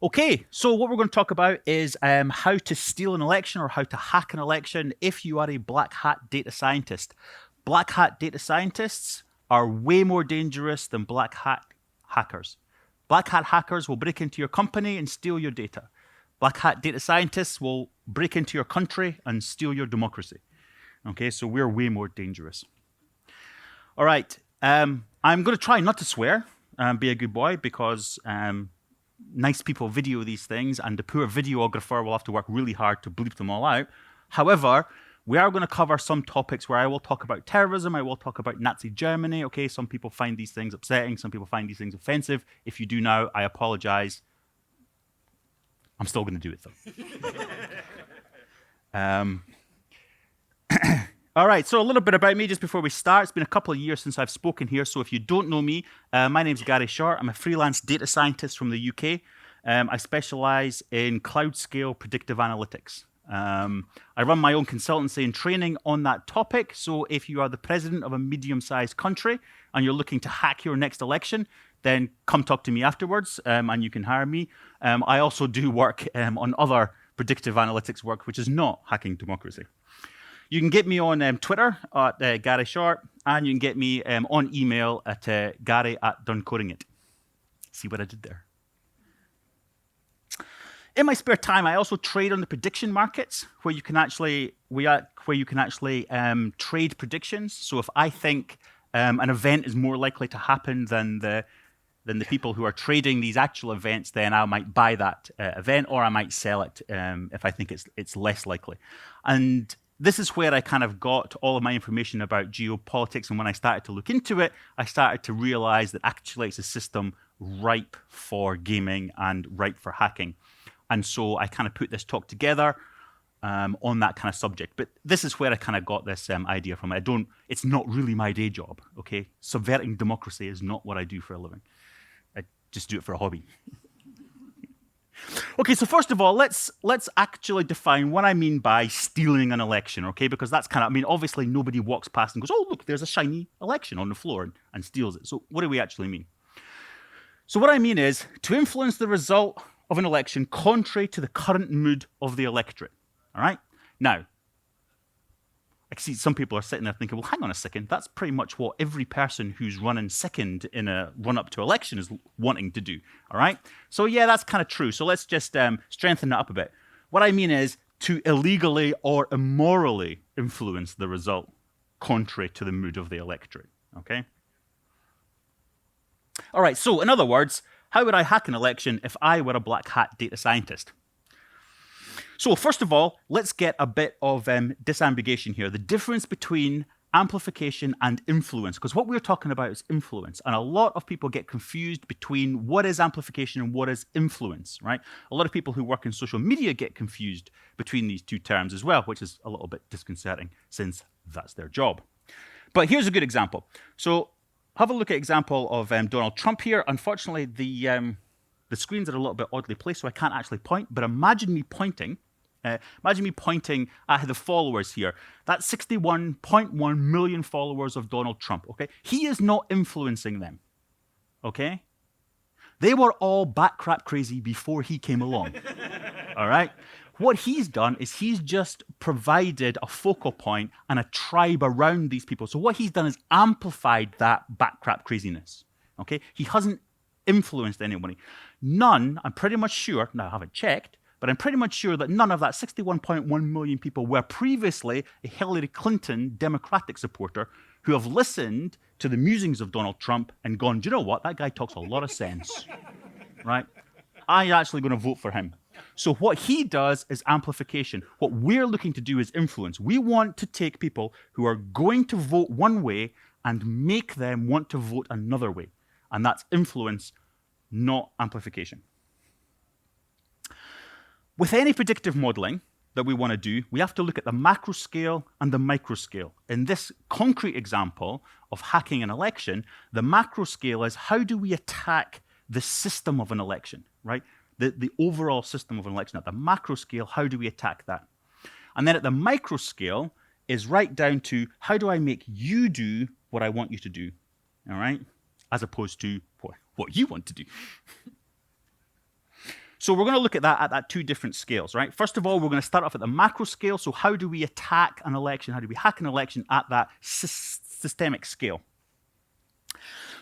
Okay, so what we're going to talk about is how to steal an election or how to hack an election if you are a black hat data scientist. Black hat data scientists are way more dangerous than black hat hackers. Black hat hackers will break into your company and steal your data. Black hat data scientists will break into your country and steal your democracy. Okay, so we're way more dangerous. All right, I'm going to try not to swear, be a good boy, because nice people video these things, and the poor videographer will have to work really hard to bleep them all out. However, we are going to cover some topics where I will talk about terrorism, I will talk about Nazi Germany. Okay, some people find these things upsetting, some people find these things offensive. If you do now, I apologize. I'm still going to do it though. All right, so a little bit about me just before we start. It's been a couple of years since I've spoken here, so if you don't know me, my name's Gary Short. I'm a freelance data scientist from the UK. I specialize in cloud-scale predictive analytics. I run my own consultancy and training on that topic, so if you are the president of a medium-sized country and you're looking to hack your next election, then come talk to me afterwards, and you can hire me. I also do work on other predictive analytics work, which is not hacking democracy. You can get me on Twitter at Gary Short, and you can get me on email at gary@donecodingit. See what I did there? In my spare time, I also trade on the prediction markets, where you can actually trade predictions. So if I think an event is more likely to happen than the people who are trading these actual events, then I might buy that event, or I might sell it if I think it's less likely. And this is where I kind of got all of my information about geopolitics, and when I started to look into it, I started to realize that actually it's a system ripe for gaming and ripe for hacking. And so I kind of put this talk together on that kind of subject. But this is where I kind of got this idea from. It's not really my day job, okay? Subverting democracy is not what I do for a living. I just do it for a hobby. Okay, so first of all, let's actually define what I mean by stealing an election, okay? Because that's kind of, obviously nobody walks past and goes, oh, look, there's a shiny election on the floor and steals it. So what do we actually mean? So what I mean is to influence the result of an election contrary to the current mood of the electorate, all right? Now, I see some people are sitting there thinking, well, hang on a second, that's pretty much what every person who's running second in a run-up to election is wanting to do, all right? So yeah, that's kind of true. So let's just strengthen that up a bit. What I mean is to illegally or immorally influence the result contrary to the mood of the electorate, okay? All right, so in other words, how would I hack an election if I were a black hat data scientist? So first of all, let's get a bit of disambiguation here. The difference between amplification and influence, because what we're talking about is influence. And a lot of people get confused between what is amplification and what is influence, right? A lot of people who work in social media get confused between these two terms as well, which is a little bit disconcerting since that's their job. But here's a good example. So have a look at example of Donald Trump here. Unfortunately, the screens are a little bit oddly placed, so I can't actually point, but imagine me pointing at the followers here. That's 61.1 million followers of Donald Trump, okay? He is not influencing them, okay? They were all backcrap crazy before he came along, all right? What he's done is he's just provided a focal point and a tribe around these people. So what he's done is amplified that backcrap craziness, okay? He hasn't influenced anybody. None, I'm pretty much sure, now I haven't checked, but I'm pretty much sure that none of that 61.1 million people were previously a Hillary Clinton Democratic supporter who have listened to the musings of Donald Trump and gone, do you know what, that guy talks a lot of sense, right? I'm actually going to vote for him. So what he does is amplification. What we're looking to do is influence. We want to take people who are going to vote one way and make them want to vote another way. And that's influence, not amplification. With any predictive modeling that we want to do, we have to look at the macro scale and the micro scale. In this concrete example of hacking an election, the macro scale is how do we attack the system of an election, right? The overall system of an election. At the macro scale, how do we attack that? And then at the micro scale is right down to how do I make you do what I want you to do, all right? As opposed to what you want to do. So we're going to look at that two different scales, right? First of all, we're going to start off at the macro scale. So how do we attack an election? How do we hack an election at that systemic scale?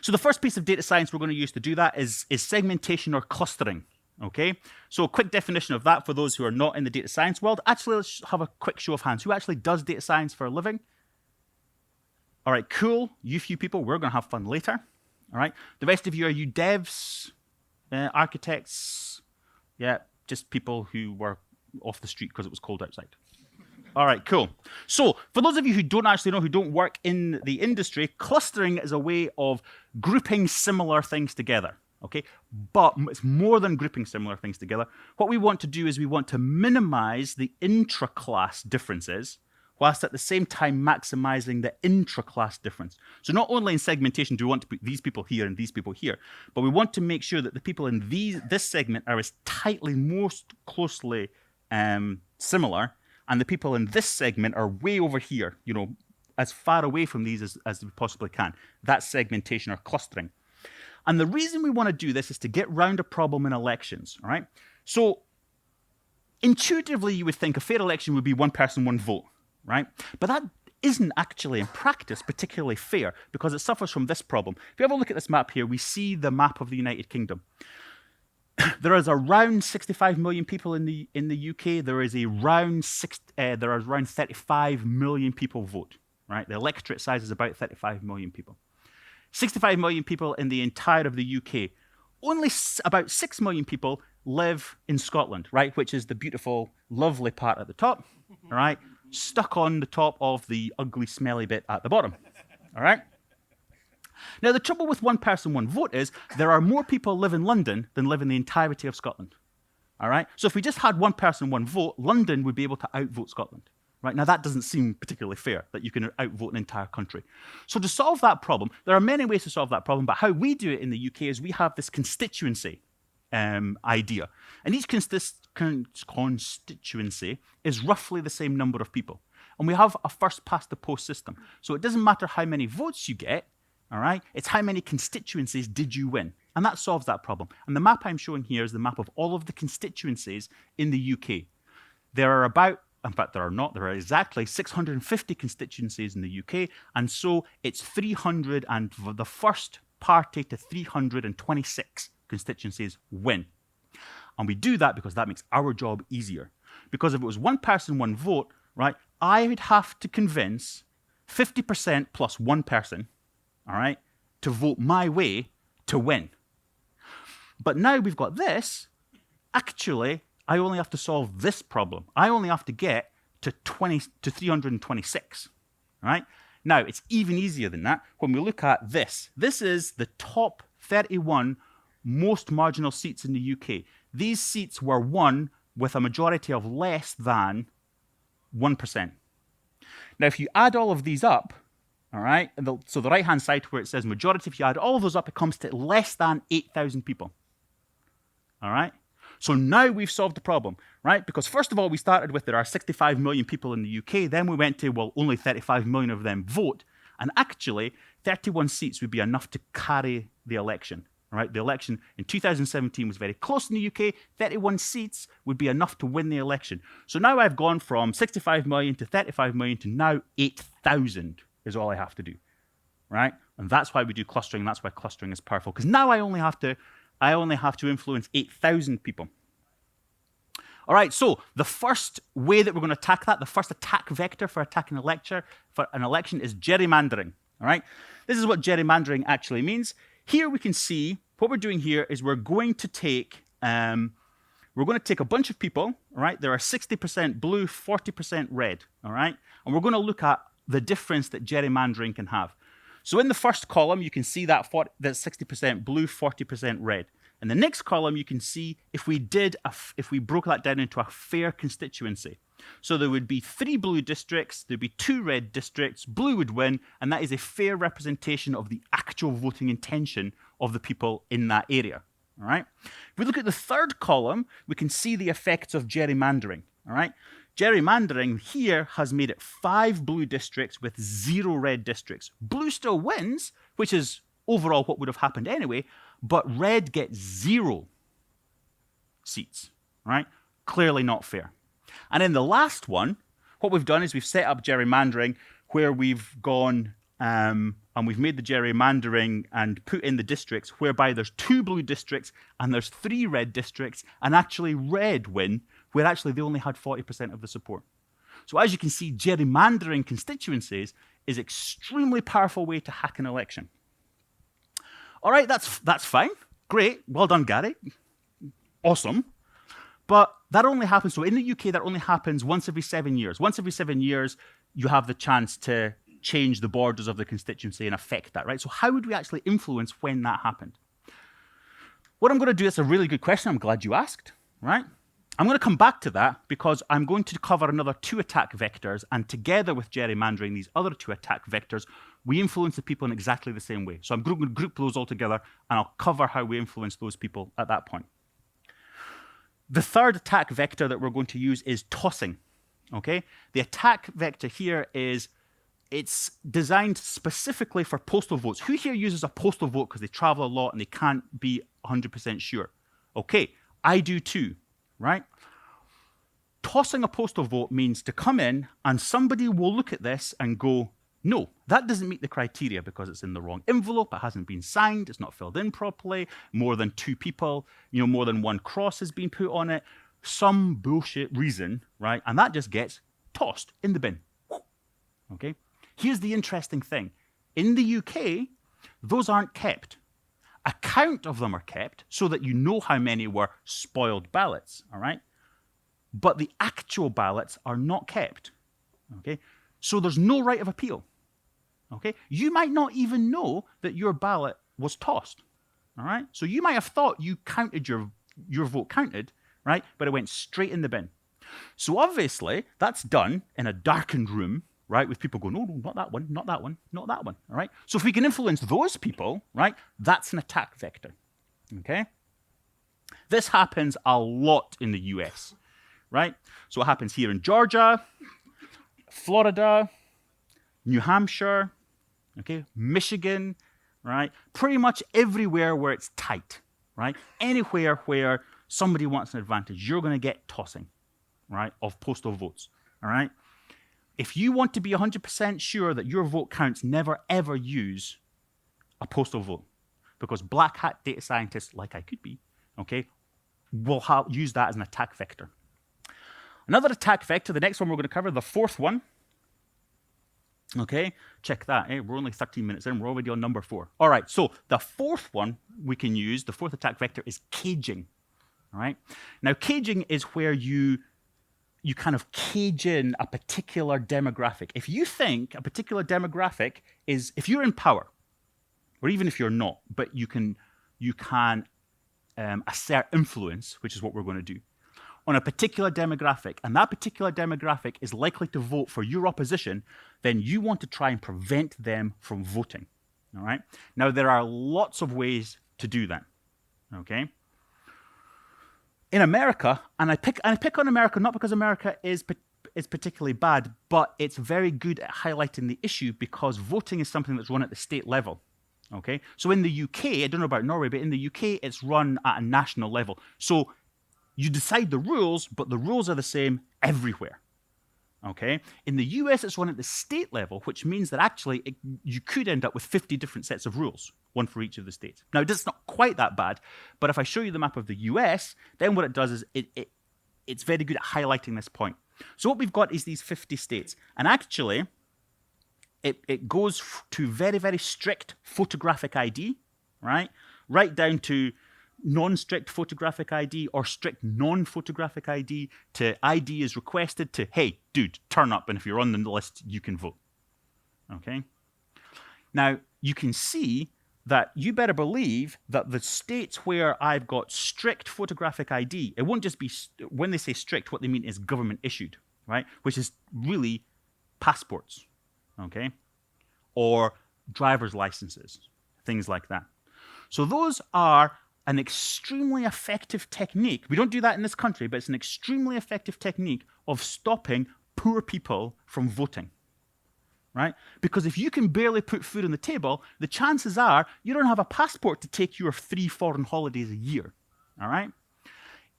So the first piece of data science we're going to use to do that is segmentation or clustering, okay? So a quick definition of that for those who are not in the data science world. Actually, let's have a quick show of hands. Who actually does data science for a living? All right, cool. You few people, we're going to have fun later. All right. The rest of you, are you devs, architects? Yeah, just people who were off the street because it was cold outside. All right, cool. So for those of you who don't actually know, who don't work in the industry, clustering is a way of grouping similar things together, okay? But it's more than grouping similar things together. What we want to do is we want to minimize the intra-class differences whilst at the same time maximizing the intra-class difference. So not only in segmentation do we want to put these people here and these people here, but we want to make sure that the people in this segment are as tightly, most closely similar, and the people in this segment are way over here, you know, as far away from these as we possibly can. That's segmentation or clustering. And the reason we want to do this is to get round a problem in elections, all right? So intuitively, you would think a fair election would be one person, one vote, right? But that isn't actually in practice particularly fair because it suffers from this problem. If you have a look at this map here, we see the map of the United Kingdom. There is around 65 million people in the UK. There is around 35 million people vote, right? The electorate size is about 35 million people. 65 million people in the entire of the UK. Only about 6 million people live in Scotland, right? Which is the beautiful, lovely part at the top, all right? Stuck on the top of the ugly, smelly bit at the bottom, all right? Now, the trouble with one person, one vote is there are more people live in London than live in the entirety of Scotland, all right? So if we just had one person, one vote, London would be able to outvote Scotland, right? Now, that doesn't seem particularly fair, that you can outvote an entire country. So to solve that problem, there are many ways to solve that problem, but how we do it in the UK is we have this constituency idea. And each constituency is roughly the same number of people. And we have a first-past-the-post system. So it doesn't matter how many votes you get, all right? It's how many constituencies did you win? And that solves that problem. And the map I'm showing here is the map of all of the constituencies in the UK. There are about, in fact, there are exactly 650 constituencies in the UK, and so it's 300, and the first party to 326 constituencies win. And we do that because that makes our job easier. Because if it was one person, one vote, right, I would have to convince 50% plus one person, all right, to vote my way to win. But now we've got this, actually, I only have to solve this problem. I only have to get to 326, all right? Now, it's even easier than that when we look at this. This is the top 31 most marginal seats in the UK. These seats were won with a majority of less than 1%. Now, if you add all of these up, all right, so the right-hand side where it says majority, if you add all of those up, it comes to less than 8,000 people. All right? So now we've solved the problem, right? Because first of all, we started with there are 65 million people in the UK. Then we went to, well, only 35 million of them vote. And actually, 31 seats would be enough to carry the election. Right? The election in 2017 was very close in the UK. 31 seats would be enough to win the election. So now I've gone from 65 million to 35 million to now 8,000 is all I have to do, right? And that's why we do clustering. That's why clustering is powerful, because now I only have to influence 8,000 people. All right, so the first way that we're going to attack that, the first attack vector for attacking an election is gerrymandering. All right, this is what gerrymandering actually means. Here we can see what we're doing here is we're going to take a bunch of people, all right? There are 60% blue, 40% red, all right? And we're going to look at the difference that gerrymandering can have. So in the first column, you can see that 60% blue, 40% red. In the next column, you can see if we broke that down into a fair constituency. So there would be 3 blue districts, there'd be 2 red districts, blue would win, and that is a fair representation of the actual voting intention of the people in that area, all right? If we look at the third column, we can see the effects of gerrymandering, all right? Gerrymandering here has made it 5 blue districts with 0 red districts. Blue still wins, which is overall what would have happened anyway, but red gets 0. seats, right? Clearly not fair. And then the last one, what we've done is we've set up gerrymandering where we've gone and we've made the gerrymandering and put in the districts whereby there's 2 blue districts and there's 3 red districts, and actually red win where actually they only had 40% of the support. So as you can see, gerrymandering constituencies is an extremely powerful way to hack an election. All right, that's fine. Great. Well done, Gary. Awesome. But that only happens, so in the UK, that only happens once every 7 years. Once every 7 years, you have the chance to change the borders of the constituency and affect that, right? So how would we actually influence when that happened? What I'm going to do, it's a really good question. I'm glad you asked, right? I'm going to come back to that because I'm going to cover another 2 attack vectors, and together with gerrymandering, these other 2 attack vectors, we influence the people in exactly the same way. So I'm going to group those all together, and I'll cover how we influence those people at that point. The third attack vector that we're going to use is tossing, okay? The attack vector here is, it's designed specifically for postal votes. Who here uses a postal vote because they travel a lot and they can't be 100% sure? Okay, I do too, right? Tossing a postal vote means to come in and somebody will look at this and go, no, that doesn't meet the criteria because it's in the wrong envelope, it hasn't been signed, it's not filled in properly, more than 2 people, more than 1 cross has been put on it, some bullshit reason, right? And that just gets tossed in the bin, okay? Here's the interesting thing. In the UK, those aren't kept. A count of them are kept so that you know how many were spoiled ballots, all right? But the actual ballots are not kept, okay? So there's no right of appeal, okay? You might not even know that your ballot was tossed, all right? So you might have thought you counted your vote counted, right? But it went straight in the bin. So obviously, that's done in a darkened room, right, with people going, no, not that one, not that one, not that one, all right? So if we can influence those people, right, that's an attack vector, okay? This happens a lot in the US, right? So it happens here in Georgia, Florida, New Hampshire, okay, Michigan, right? Pretty much everywhere where it's tight, right? Anywhere where somebody wants an advantage, you're going to get tossing, right, of postal votes, all right? If you want to be 100% sure that your vote counts, never ever use a postal vote, because black hat data scientists, like I could be, okay, will use that as an attack vector. Another attack vector, the next one we're going to cover, the 4th one, okay, check that, we're only 13 minutes in, we're already on number 4. All right, so the 4th one we can use, the 4th attack vector is caging, all right? Now, caging is where you kind of cage in a particular demographic. If you think a particular demographic is, if you're in power, or even if you're not, but you can assert influence, which is what we're going to do, on a particular demographic, and that particular demographic is likely to vote for your opposition, then you want to try and prevent them from voting, all right? Now, there are lots of ways to do that, okay? In America, and I pick on America not because America is particularly bad, but it's very good at highlighting the issue because voting is something that's run at the state level, okay? So in the UK, I don't know about Norway, but in the UK, it's run at a national level. So you decide the rules, but the rules are the same everywhere, okay? In the US, it's run at the state level, which means that actually you could end up with 50 different sets of rules, one for each of the states. Now, it's not quite that bad, but if I show you the map of the US, then what it does is it's very good at highlighting this point. So what we've got is these 50 states, and actually, it goes to very, very strict photographic ID, right? Right down to non-strict photographic ID or strict non-photographic ID to ID is requested to, hey, dude, turn up, and if you're on the list, you can vote, okay? Now, you can see that you better believe that the states where I've got strict photographic ID, it won't just be, when they say strict, what they mean is government issued, right? Which is really passports, okay? Or driver's licenses, things like that. So those are an extremely effective technique. We don't do that in this country, but it's an extremely effective technique of stopping poor people from voting, right? Because if you can barely put food on the table, the chances are you don't have a passport to take your 3 foreign holidays a year, all right?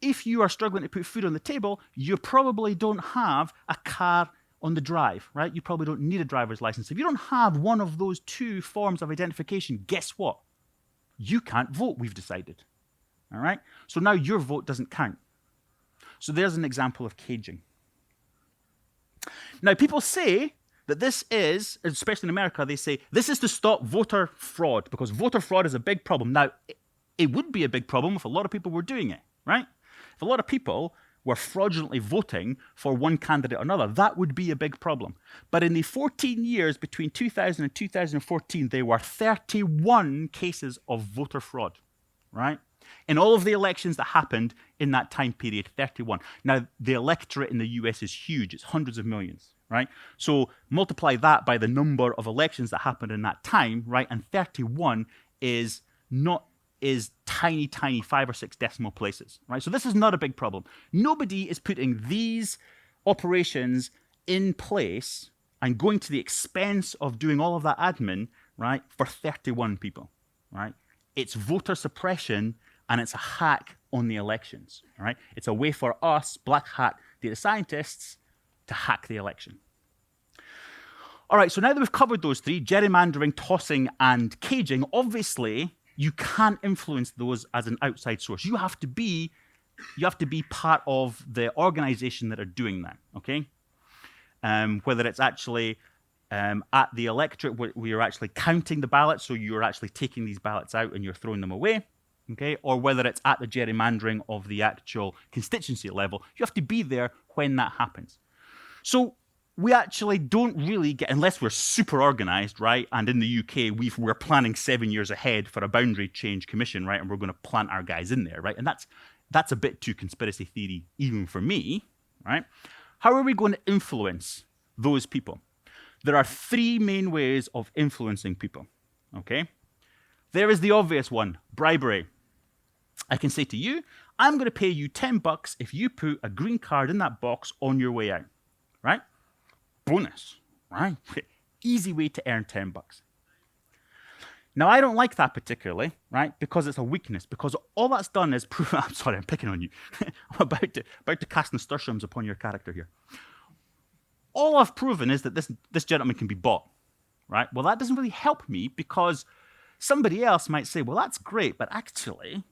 if you are struggling to put food on the table, you probably don't have a car on the drive, right? You probably don't need a driver's license. If you don't have one of those two forms of identification, guess what? You can't vote, we've decided. All right? So now your vote doesn't count. So there's an example of caging. Now, people say that this is, especially in America, they say this is to stop voter fraud because voter fraud is a big problem. Now, it would be a big problem if a lot of people were doing it, right? If a lot of people were fraudulently voting for one candidate or another, that would be a big problem. But in the 14 years between 2000 and 2014, there were 31 cases of voter fraud, right? In all of the elections that happened in that time period, 31. Now, the electorate in the US is huge. It's hundreds of millions, right? So multiply that by the number of elections that happened in that time, right? And 31 is tiny, 5 or 6 decimal places, right? So this is not a big problem. Nobody is putting these operations in place and going to the expense of doing all of that admin, right, for 31 people, right? It's voter suppression and it's a hack on the elections, right? It's a way for us, black hat data scientists, to hack the election. All right, so now that we've covered those three, gerrymandering, tossing, and caging, obviously, you can't influence those as an outside source. You have to be part of the organization that are doing that, okay? Whether it's actually at the electorate where you're actually counting the ballots, so you're actually taking these ballots out and you're throwing them away, okay? Or whether it's at the gerrymandering of the actual constituency level, you have to be there when that happens. So we actually don't really get, unless we're super organized, right? And in the UK, we're planning 7 years ahead for a boundary change commission, right? And we're going to plant our guys in there, right? And that's a bit too conspiracy theory, even for me, right? How are we going to influence those people? There are 3 main ways of influencing people, okay? There is the obvious one, bribery. I can say to you, I'm going to pay you $10 if you put a green card in that box on your way out, right? Bonus, right? Easy way to earn $10. Now, I don't like that particularly, right? Because it's a weakness. Because all that's done is prove. I'm sorry, I'm picking on you. I'm about to cast nasturtiums upon your character here. All I've proven is that this gentleman can be bought, right? Well, that doesn't really help me because somebody else might say, well, that's great, but actually,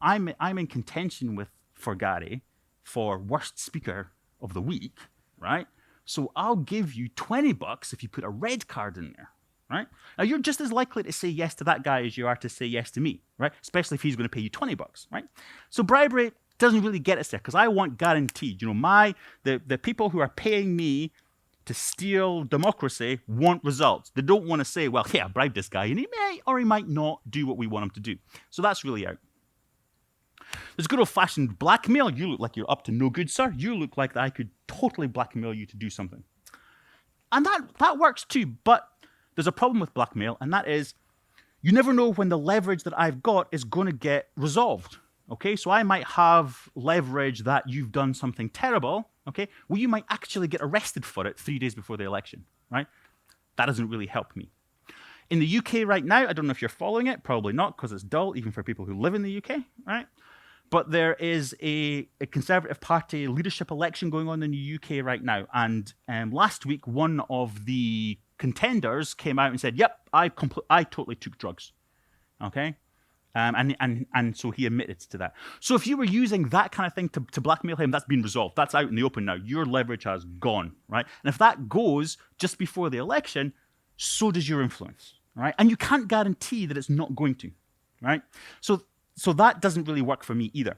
I'm in contention with Forgari for worst speaker of the week, right? So I'll give you $20 if you put a red card in there, right? Now, you're just as likely to say yes to that guy as you are to say yes to me, right? Especially if he's going to pay you $20, right? So bribery doesn't really get us there because I want guaranteed. The people who are paying me to steal democracy want results. They don't want to say, well, yeah, I bribed this guy, and he may or he might not do what we want him to do. So that's really out. There's good old-fashioned blackmail. You look like you're up to no good, sir. You look like I could totally blackmail you to do something. And that works too, but there's a problem with blackmail, and that is you never know when the leverage that I've got is going to get resolved, okay? So I might have leverage that you've done something terrible, okay? Well, you might actually get arrested for it 3 days before the election, right? That doesn't really help me. In the UK right now, I don't know if you're following it, probably not, because it's dull, even for people who live in the UK, right? But there is a Conservative Party leadership election going on in the UK right now. And last week, one of the contenders came out and said, yep, I totally took drugs. Okay? And so he admitted to that. So if you were using that kind of thing to blackmail him, that's been resolved. That's out in the open now. Your leverage has gone, right? And if that goes just before the election, so does your influence, right? And you can't guarantee that it's not going to, right? So that doesn't really work for me either.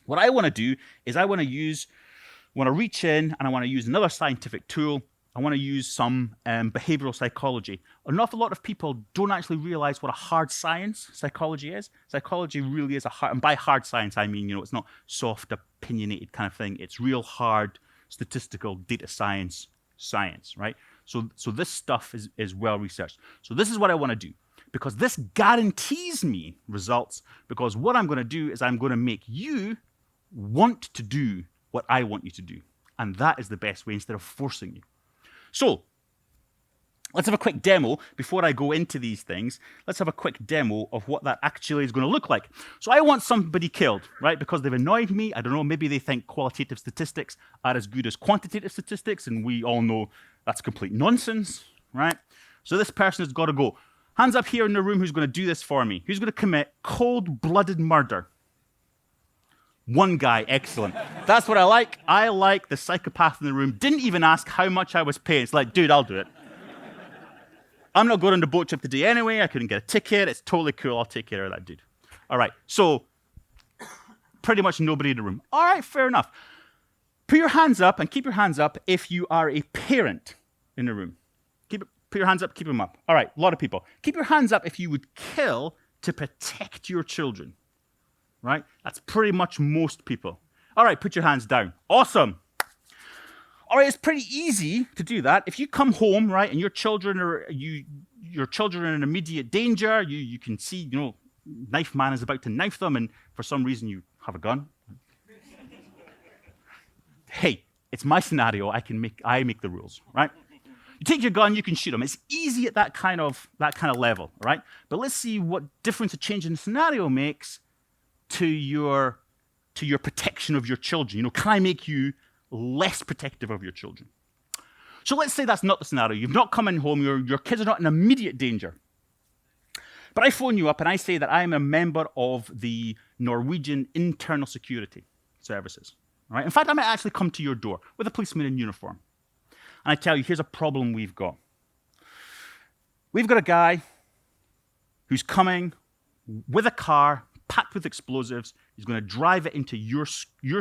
What I want to do is I want to reach in and I want to use another scientific tool. I want to use some behavioral psychology. An awful lot of people don't actually realize what a hard science psychology is. Psychology really is and by hard science, I mean, it's not soft, opinionated kind of thing. It's real hard statistical data science, right? So this stuff is well researched. So this is what I want to do. Because this guarantees me results, because what I'm going to do is I'm going to make you want to do what I want you to do. And that is the best way instead of forcing you. So Let's have a quick demo before I go into these things. Let's have a quick demo of what that actually is going to look like. So I want somebody killed, right? Because they've annoyed me. I don't know, maybe they think qualitative statistics are as good as quantitative statistics, and we all know that's complete nonsense, right? So this person has got to go. Hands up here in the room who's going to do this for me. Who's going to commit cold-blooded murder? One guy, excellent. That's what I like. I like the psychopath in the room. Didn't even ask how much I was paying. It's like, dude, I'll do it. I'm not going on the boat trip today anyway. I couldn't get a ticket. It's totally cool. I'll take care of that dude. All right, so pretty much nobody in the room. All right, fair enough. Put your hands up and keep your hands up if you are a parent in the room. Put your hands up, keep them up. All right, a lot of people. Keep your hands up if you would kill to protect your children, right? That's pretty much most people. All right, put your hands down. Awesome. All right, it's pretty easy to do that. If you come home, right, and your children are in immediate danger, you can see, knife man is about to knife them, and for some reason you have a gun. Hey, it's my scenario. I make the rules, right? You take your gun, you can shoot them. It's easy at that kind of level, right? But let's see what difference a change in the scenario makes to your protection of your children. Can I make you less protective of your children? So let's say that's not the scenario. You've not come in home, your kids are not in immediate danger. But I phone you up and I say that I am a member of the Norwegian Internal Security Services. Right? In fact, I might actually come to your door with a policeman in uniform. And I tell you, here's a problem we've got. We've got a guy who's coming with a car packed with explosives. He's going to drive it into your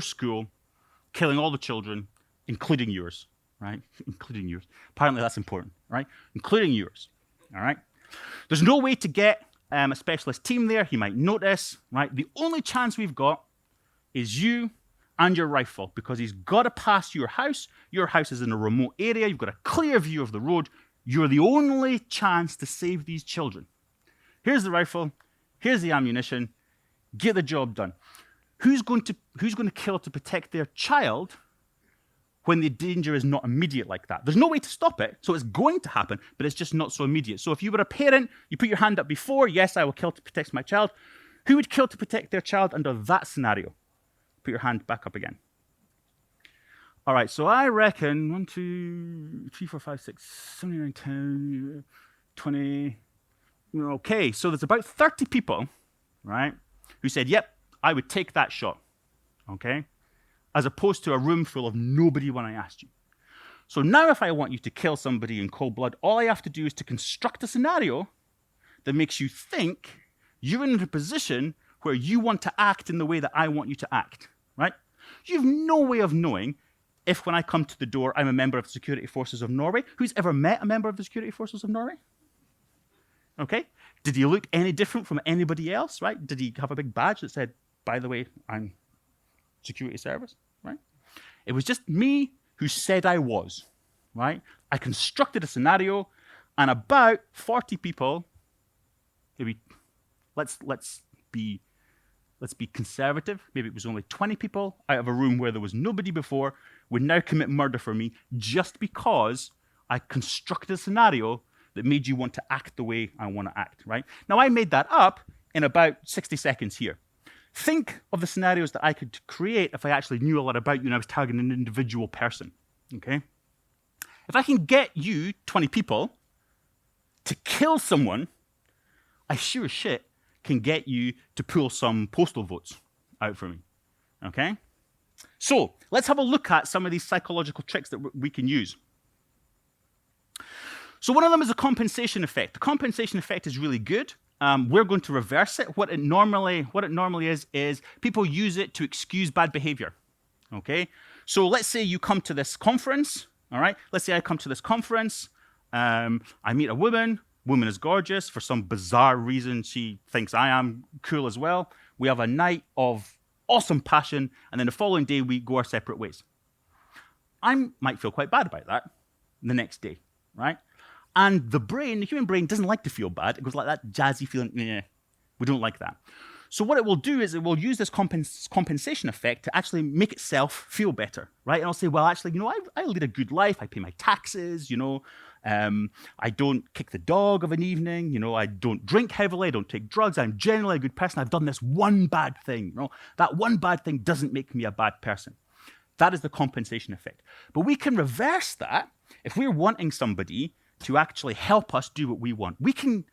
school, killing all the children, including yours, right? Including yours. Apparently that's important, right? Including yours, all right? There's no way to get a specialist team there. He might notice, right? The only chance we've got is you and your rifle, because he's got to pass your house. Your house is in a remote area. You've got a clear view of the road. You're the only chance to save these children. Here's the rifle. Here's the ammunition. Get the job done. Who's going to kill to protect their child when the danger is not immediate like that? There's no way to stop it, so it's going to happen, but it's just not so immediate. So if you were a parent, you put your hand up before, yes, I will kill to protect my child. Who would kill to protect their child under that scenario? Put your hand back up again. All right, so I reckon 1, 2, 3, 4, 5, 6, 7, 8, 9, 10, 20. Okay, so there's about 30 people, right, who said, yep, I would take that shot, okay, as opposed to a room full of nobody when I asked you. So now if I want you to kill somebody in cold blood, all I have to do is to construct a scenario that makes you think you're in a position where you want to act in the way that I want you to act, right? You have no way of knowing if when I come to the door, I'm a member of the Security Forces of Norway. Who's ever met a member of the Security Forces of Norway? Okay. Did he look any different from anybody else, right? Did he have a big badge that said, by the way, I'm security service, right? It was just me who said I was, right? I constructed a scenario, and about 40 people, maybe, let's be conservative. Maybe it was only 20 people out of a room where there was nobody before would now commit murder for me just because I constructed a scenario that made you want to act the way I want to act, right? Now, I made that up in about 60 seconds here. Think of the scenarios that I could create if I actually knew a lot about you and I was targeting an individual person, okay? If I can get you, 20 people, to kill someone, I sure as shit can get you to pull some postal votes out for me, okay? So let's have a look at some of these psychological tricks that we can use. So one of them is a compensation effect. The compensation effect is really good. We're going to reverse it. What it normally is people use it to excuse bad behavior, okay? So let's say you come to this conference, all right? Let's say I come to this conference. I meet a woman. Woman is gorgeous. For some bizarre reason, she thinks I am cool as well. We have a night of awesome passion, and then the following day, we go our separate ways. I might feel quite bad about that the next day, right? And the human brain doesn't like to feel bad. It goes like that jazzy feeling, we don't like that. So what it will do is it will use this compensation effect to actually make itself feel better, right? And I'll say, well, actually, I lead a good life. I pay my taxes, I don't kick the dog of an evening. I don't drink heavily. I don't take drugs. I'm generally a good person. I've done this one bad thing. That one bad thing doesn't make me a bad person. That is the compensation effect. But we can reverse that if we're wanting somebody to actually help us do what we want. We can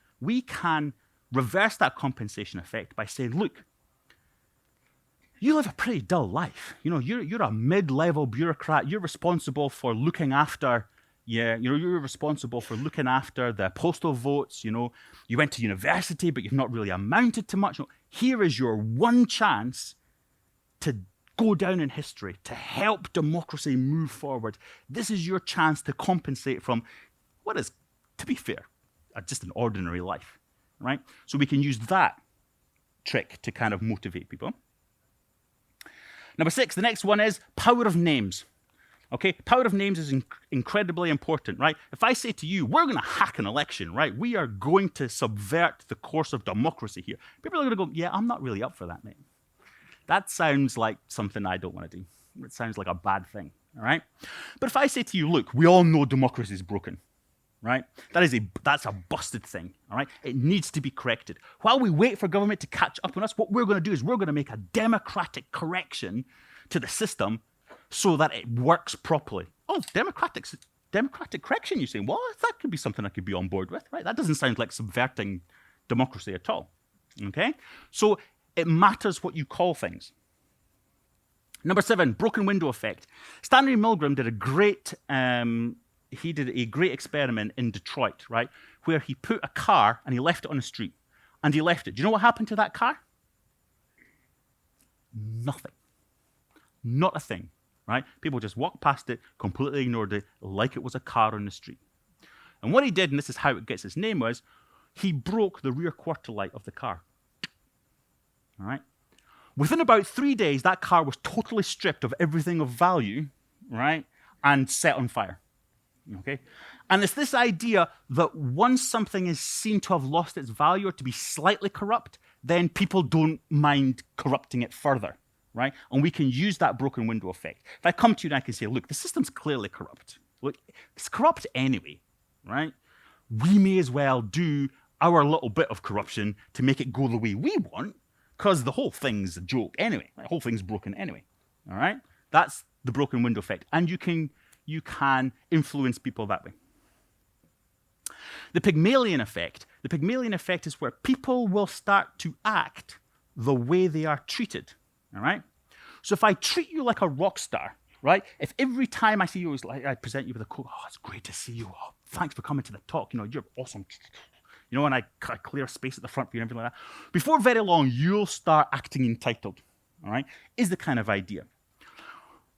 reverse that compensation effect by saying, look, you live a pretty dull life. You're a mid-level bureaucrat. You're responsible for looking after, you're responsible for looking after the postal votes. You went to university, but you've not really amounted to much. Here is your one chance to go down in history, to help democracy move forward. This is your chance to compensate from what is, to be fair, just an ordinary life, right? So we can use that trick to kind of motivate people. Number 6, the next one is power of names. Okay, power of names is incredibly important, right? If I say to you, we're going to hack an election, right? We are going to subvert the course of democracy here. People are going to go, yeah, I'm not really up for that, mate. That sounds like something I don't want to do. It sounds like a bad thing, all right? But if I say to you, look, we all know democracy is broken, right? That's a busted thing, all right? It needs to be corrected. While we wait for government to catch up on us, what we're going to do is we're going to make a democratic correction to the system so that it works properly. Oh, democratic correction, you're saying? Well, that could be something I could be on board with, right? That doesn't sound like subverting democracy at all, okay? So it matters what you call things. Number 7, broken window effect. Stanley Milgram did a great experiment in Detroit, right, where he put a car and he left it on the street, and he left it. Do you know what happened to that car? Nothing. Not a thing, right? People just walked past it, completely ignored it, like it was a car on the street. And what he did, and this is how it gets its name, was he broke the rear quarter light of the car. All right? Within about 3 days, that car was totally stripped of everything of value, right, and set on fire. Okay? And it's this idea that once something is seen to have lost its value or to be slightly corrupt, then people don't mind corrupting it further, right? And we can use that broken window effect. If I come to you and I can say, look, the system's clearly corrupt. Look, it's corrupt anyway, right? We may as well do our little bit of corruption to make it go the way we want, because the whole thing's a joke anyway. The whole thing's broken anyway, all right? That's the broken window effect. And you can influence people that way. The Pygmalion effect. The Pygmalion effect is where people will start to act the way they are treated, all right? So if I treat you like a rock star, right? If every time I see you, I present you with a quote, oh, it's great to see you. Oh, thanks for coming to the talk. You're awesome. And I clear space at the front for you and everything like that. Before very long, you'll start acting entitled, all right? Is the kind of idea.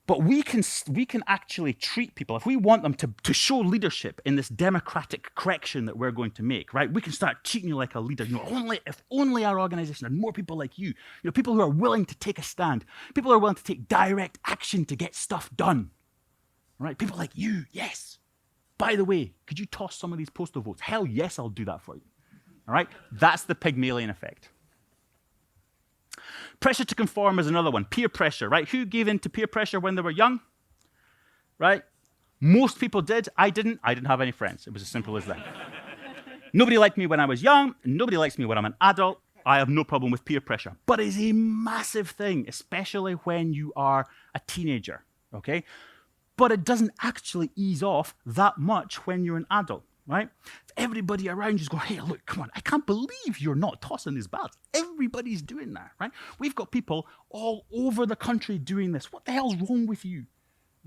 But we can actually treat people, if we want them to show leadership in this democratic correction that we're going to make, right? We can start treating you like a leader. If only our organization had more people like you, people who are willing to take a stand, people who are willing to take direct action to get stuff done, right? People like you, yes. By the way, could you toss some of these postal votes? Hell yes, I'll do that for you. All right? That's the Pygmalion effect. Pressure to conform is another one. Peer pressure, right? Who gave in to peer pressure when they were young? Right? Most people did. I didn't. I didn't have any friends. It was as simple as that. Nobody liked me when I was young. Nobody likes me when I'm an adult. I have no problem with peer pressure. But it's a massive thing, especially when you are a teenager, okay? But it doesn't actually ease off that much when you're an adult, right? If everybody around you is going, hey, look, come on, I can't believe you're not tossing these ballots. Everybody's doing that, right? We've got people all over the country doing this. What the hell's wrong with you?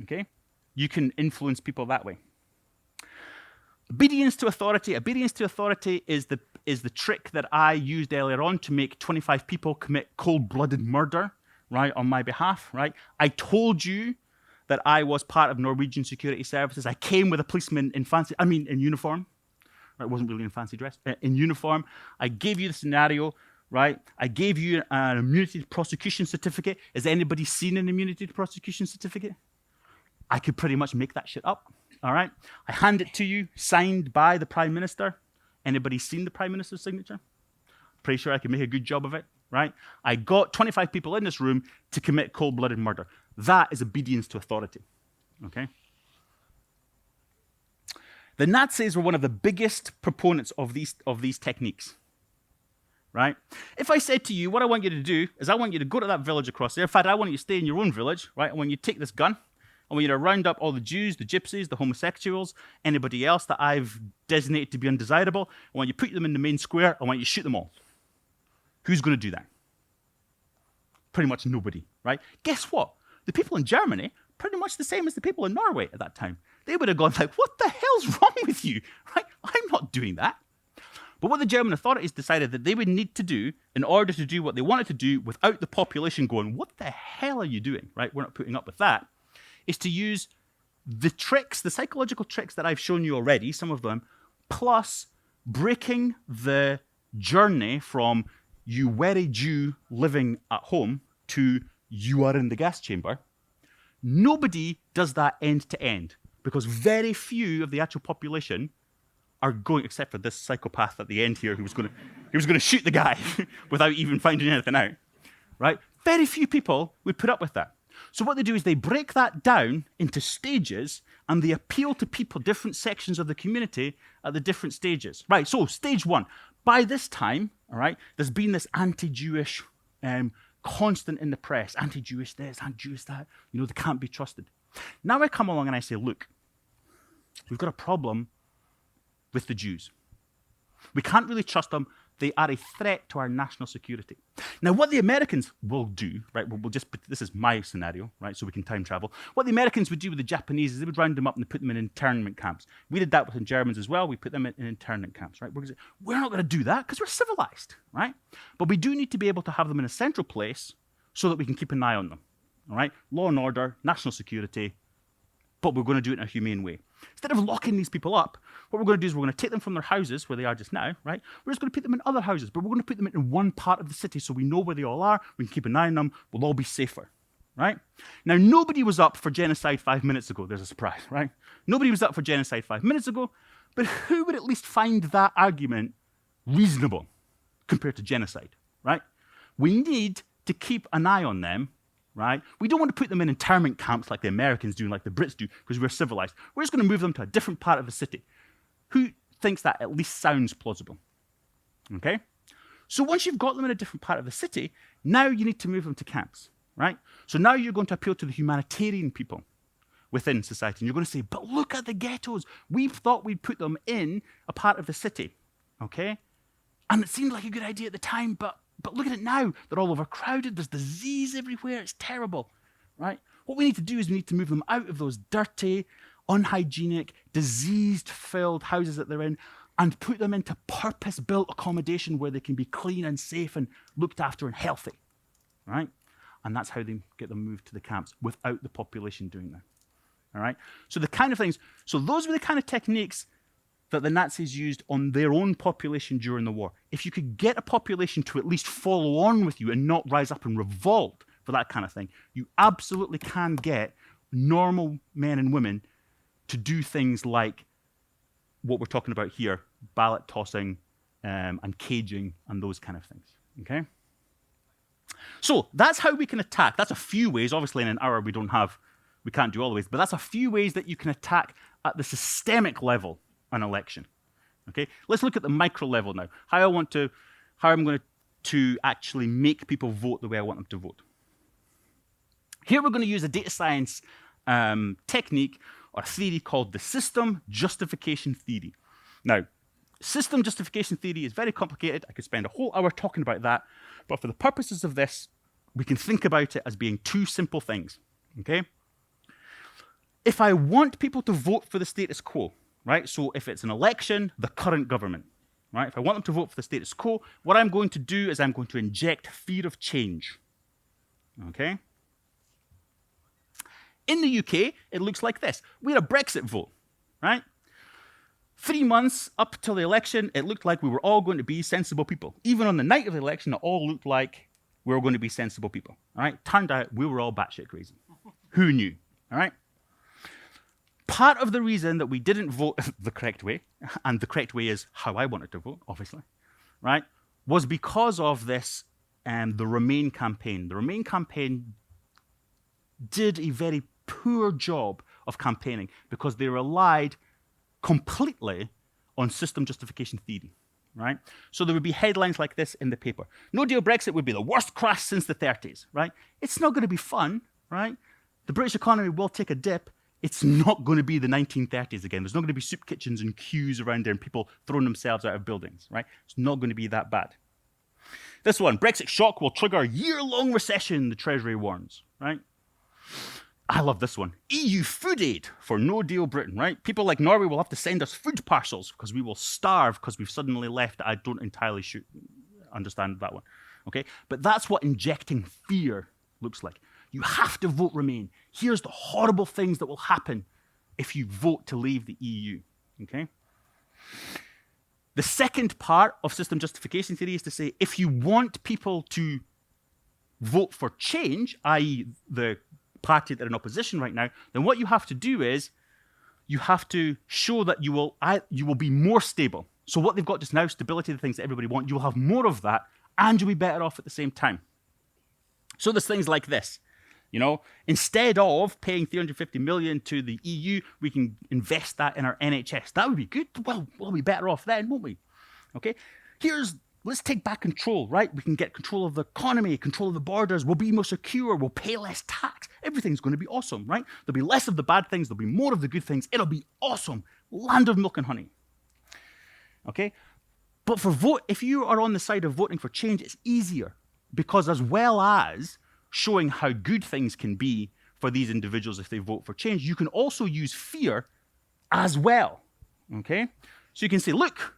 Okay? You can influence people that way. Obedience to authority. Obedience to authority is the trick that I used earlier on to make 25 people commit cold-blooded murder, right, on my behalf, right? I told you that I was part of Norwegian security services. I came with a policeman in uniform. Right, it wasn't really in fancy dress. In uniform. I gave you the scenario, right? I gave you an immunity to prosecution certificate. Has anybody seen an immunity to prosecution certificate? I could pretty much make that shit up, all right? I hand it to you, signed by the Prime Minister. Anybody seen the Prime Minister's signature? Pretty sure I can make a good job of it, right? I got 25 people in this room to commit cold-blooded murder. That is obedience to authority, okay? The Nazis were one of the biggest proponents of these techniques, right? If I said to you, what I want you to do is I want you to go to that village across there. In fact, I want you to stay in your own village, right? And when you take this gun, I want you to round up all the Jews, the gypsies, the homosexuals, anybody else that I've designated to be undesirable. I want you to put them in the main square. I want you to shoot them all. Who's going to do that? Pretty much nobody, right? Guess what? The people in Germany, pretty much the same as the people in Norway at that time. They would have gone like, what the hell's wrong with you? Right? I'm not doing that. But what the German authorities decided that they would need to do in order to do what they wanted to do without the population going, what the hell are you doing? Right? We're not putting up with that. Is to use the tricks, the psychological tricks that I've shown you already, some of them, plus breaking the journey from you were a Jew living at home to you are in the gas chamber. Nobody does that end to end because very few of the actual population are going, except for this psychopath at the end here who was going to shoot the guy without even finding anything out, right? Very few people would put up with that. So what they do is they break that down into stages and they appeal to people, different sections of the community at the different stages. Right, so stage one. By this time, all right, there's been this anti-Jewish constant in the press, anti-Jewish this, anti-Jewish that, they can't be trusted. Now I come along and I say, look, we've got a problem with the Jews. We can't really trust them. They are a threat to our national security. Now, what the Americans will do, right, this is my scenario, right, so we can time travel. What the Americans would do with the Japanese is they would round them up and they put them in internment camps. We did that with the Germans as well. We put them in internment camps, right? We're not going to do that because we're civilized, right? But we do need to be able to have them in a central place so that we can keep an eye on them, all right? Law and order, national security, but we're going to do it in a humane way. Instead of locking these people up, what we're going to do is we're going to take them from their houses, where they are just now, right? We're just going to put them in other houses, but we're going to put them in one part of the city so we know where they all are, we can keep an eye on them, we'll all be safer, right? Now, nobody was up for genocide 5 minutes ago. There's a surprise, right? Nobody was up for genocide 5 minutes ago, but who would at least find that argument reasonable compared to genocide, right? We need to keep an eye on them, right? We don't want to put them in internment camps like the Americans do, like the Brits do, because we're civilized. We're just going to move them to a different part of the city. Who thinks that at least sounds plausible? Okay? So once you've got them in a different part of the city, now you need to move them to camps, right? So now you're going to appeal to the humanitarian people within society, and you're going to say, but look at the ghettos. We thought we'd put them in a part of the city, okay? And it seemed like a good idea at the time, but look at it now. They're all overcrowded. There's disease everywhere. It's terrible, right? What we need to do is we need to move them out of those dirty, unhygienic, disease-filled houses that they're in and put them into purpose-built accommodation where they can be clean and safe and looked after and healthy, right? And that's how they get them moved to the camps without the population doing that, all right? So the kind of things, so those were the kind of techniques that the Nazis used on their own population during the war. If you could get a population to at least follow on with you and not rise up and revolt for that kind of thing, you absolutely can get normal men and women to do things like what we're talking about here, ballot tossing and caging and those kind of things, okay? So that's how we can attack. That's a few ways. Obviously, in an hour, we can't do all the ways, but that's a few ways that you can attack at the systemic level an election, okay? Let's look at the micro level now. How I'm going to actually make people vote the way I want them to vote. Here we're going to use a data science technique or theory called the system justification theory. Now, system justification theory is very complicated. I could spend a whole hour talking about that, but for the purposes of this, we can think about it as being two simple things, okay? If I want people to vote for the status quo, right? So if it's an election, the current government, right? If I want them to vote for the status quo, what I'm going to do is I'm going to inject fear of change, okay? In the UK, it looks like this. We had a Brexit vote, right? 3 months up till the election, it looked like we were all going to be sensible people. Even on the night of the election, it all looked like we were going to be sensible people, all right? Turned out we were all batshit crazy. Who knew, all right? Part of the reason that we didn't vote the correct way, and the correct way is how I wanted to vote, obviously, right, was because of this, the Remain campaign. The Remain campaign did a very poor job of campaigning because they relied completely on system justification theory, right? So there would be headlines like this in the paper. No deal Brexit would be the worst crash since the 30s, right? It's not going to be fun, right? The British economy will take a dip. It's not going to be the 1930s again. There's not going to be soup kitchens and queues around there and people throwing themselves out of buildings, right? It's not going to be that bad. This one, Brexit shock will trigger a year-long recession, the Treasury warns, right? I love this one. EU food aid for no deal Britain, right? People like Norway will have to send us food parcels because we will starve because we've suddenly left. I don't entirely understand that one, okay? But that's what injecting fear looks like. You have to vote Remain. Here's the horrible things that will happen if you vote to leave the EU, okay? The second part of system justification theory is to say, if you want people to vote for change, i.e. the party that are in opposition right now, then what you have to do is you have to show that you will be more stable. So what they've got just now, stability, the things that everybody wants, you will have more of that, and you'll be better off at the same time. So there's things like this. You know, instead of paying 350 million to the EU, we can invest that in our NHS. That would be good. Well, we'll be better off then, won't we? Okay. Let's take back control, right? We can get control of the economy, control of the borders. We'll be more secure. We'll pay less tax. Everything's going to be awesome, right? There'll be less of the bad things. There'll be more of the good things. It'll be awesome. Land of milk and honey. Okay. But if you are on the side of voting for change, it's easier because as well as showing how good things can be for these individuals if they vote for change, you can also use fear as well, okay? So you can say, look,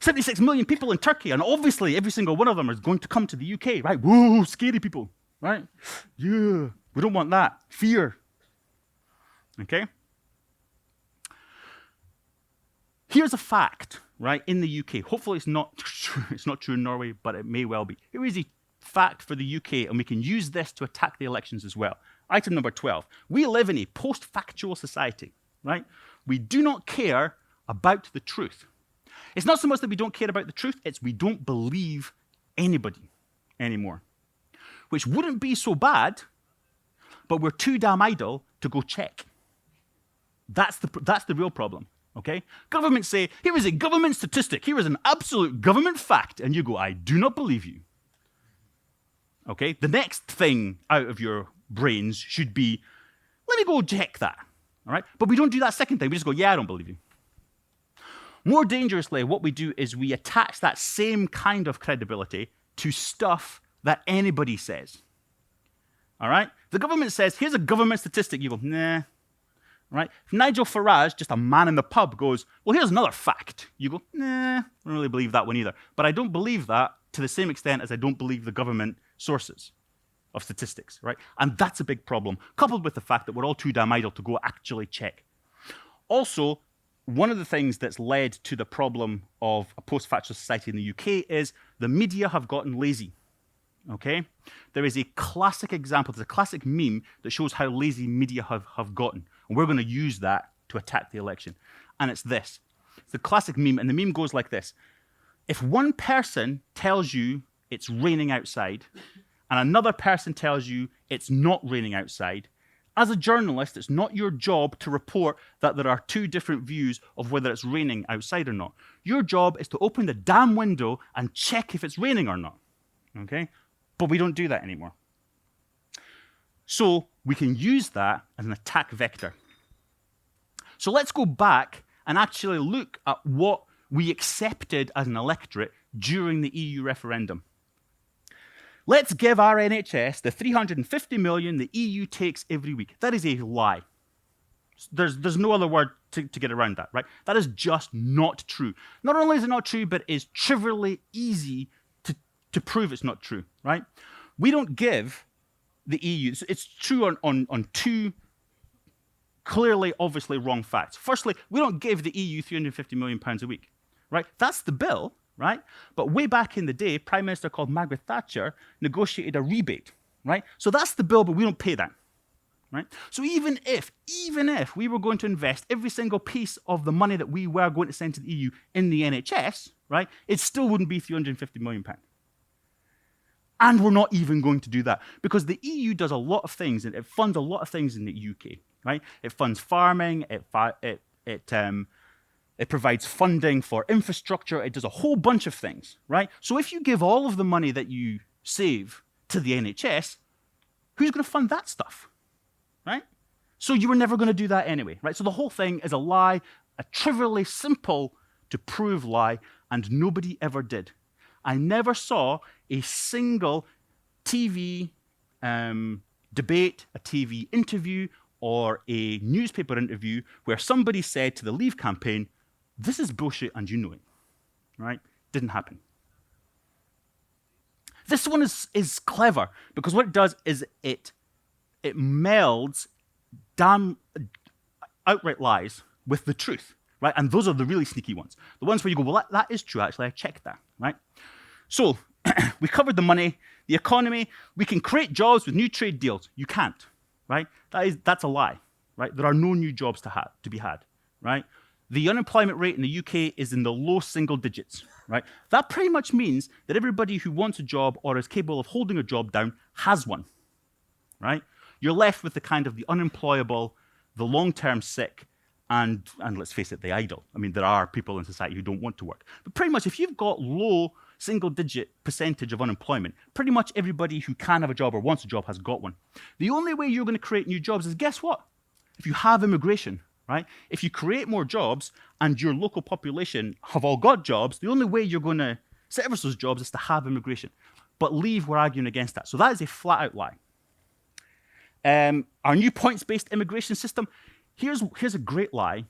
76 million people in Turkey, and obviously every single one of them is going to come to the UK, right? Whoa, scary people, right? Yeah, we don't want that. Fear, okay? Here's a fact, right, in the UK. Hopefully it's not true in Norway, but it may well be. Here is a fact for the UK, and we can use this to attack the elections as well. Item number 12. We live in a post-factual society, right? We do not care about the truth. It's not so much that we don't care about the truth, it's we don't believe anybody anymore. Which wouldn't be so bad, but we're too damn idle to go check. That's the real problem, okay? Governments say, here is a government statistic, here is an absolute government fact, and you go, I do not believe you. Okay, the next thing out of your brains should be, let me go check that, all right? But we don't do that second thing. We just go, yeah, I don't believe you. More dangerously, what we do is we attach that same kind of credibility to stuff that anybody says, all right? The government says, here's a government statistic. You go, nah, right? If Nigel Farage, just a man in the pub, goes, well, here's another fact. You go, nah, I don't really believe that one either. But I don't believe that to the same extent as I don't believe the government sources of statistics, right? And that's a big problem, coupled with the fact that we're all too damn idle to go actually check. Also, one of the things that's led to the problem of a post-factual society in the UK is the media have gotten lazy, okay? There is a classic example, there's a classic meme that shows how lazy media have gotten, and we're going to use that to attack the election. And it's this. It's the classic meme, and the meme goes like this. If one person tells you it's raining outside, and another person tells you it's not raining outside, as a journalist, it's not your job to report that there are two different views of whether it's raining outside or not. Your job is to open the damn window and check if it's raining or not, okay? But we don't do that anymore. So we can use that as an attack vector. So let's go back and actually look at what we accepted as an electorate during the EU referendum. Let's give our NHS the 350 million the EU takes every week. That is a lie. There's no other word to get around that, right? That is just not true. Not only is it not true, but it's trivially easy to prove it's not true, right? We don't give the EU, it's true on two clearly, obviously wrong facts. Firstly, we don't give the EU 350 million pounds a week, right? That's the bill, right? But way back in the day, Prime Minister called Margaret Thatcher negotiated a rebate, right? So that's the bill, but we don't pay that, right? So even if we were going to invest every single piece of the money that we were going to send to the EU in the NHS, right, it still wouldn't be 350 million pounds. And we're not even going to do that because the EU does a lot of things and it funds a lot of things in the UK, right? It funds farming, it It provides funding for infrastructure. It does a whole bunch of things, right? So if you give all of the money that you save to the NHS, who's going to fund that stuff, right? So you were never going to do that anyway, right? So the whole thing is a lie, a trivially simple to prove lie, and nobody ever did. I never saw a single TV debate, a TV interview, or a newspaper interview where somebody said to the Leave campaign, this is bullshit and you know it, right? Didn't happen. This one is clever because what it does is it melds damn outright lies with the truth, right? And those are the really sneaky ones. The ones where you go, well, that is true, actually, I checked that, right? So we covered the money, the economy. We can create jobs with new trade deals. You can't, right? That's a lie, right? There are no new jobs to be had, right? The unemployment rate in the UK is in the low single digits, right? That pretty much means that everybody who wants a job or is capable of holding a job down has one, right? You're left with the kind of the unemployable, the long-term sick, and let's face it, the idle. I mean, there are people in society who don't want to work. But pretty much if you've got low single-digit percentage of unemployment, pretty much everybody who can have a job or wants a job has got one. The only way you're going to create new jobs is, guess what? If you have immigration, right? If you create more jobs and your local population have all got jobs, the only way you're going to service those jobs is to have immigration. But Leave were arguing against that. So that is a flat-out lie. Our new points-based immigration system, here's a great lie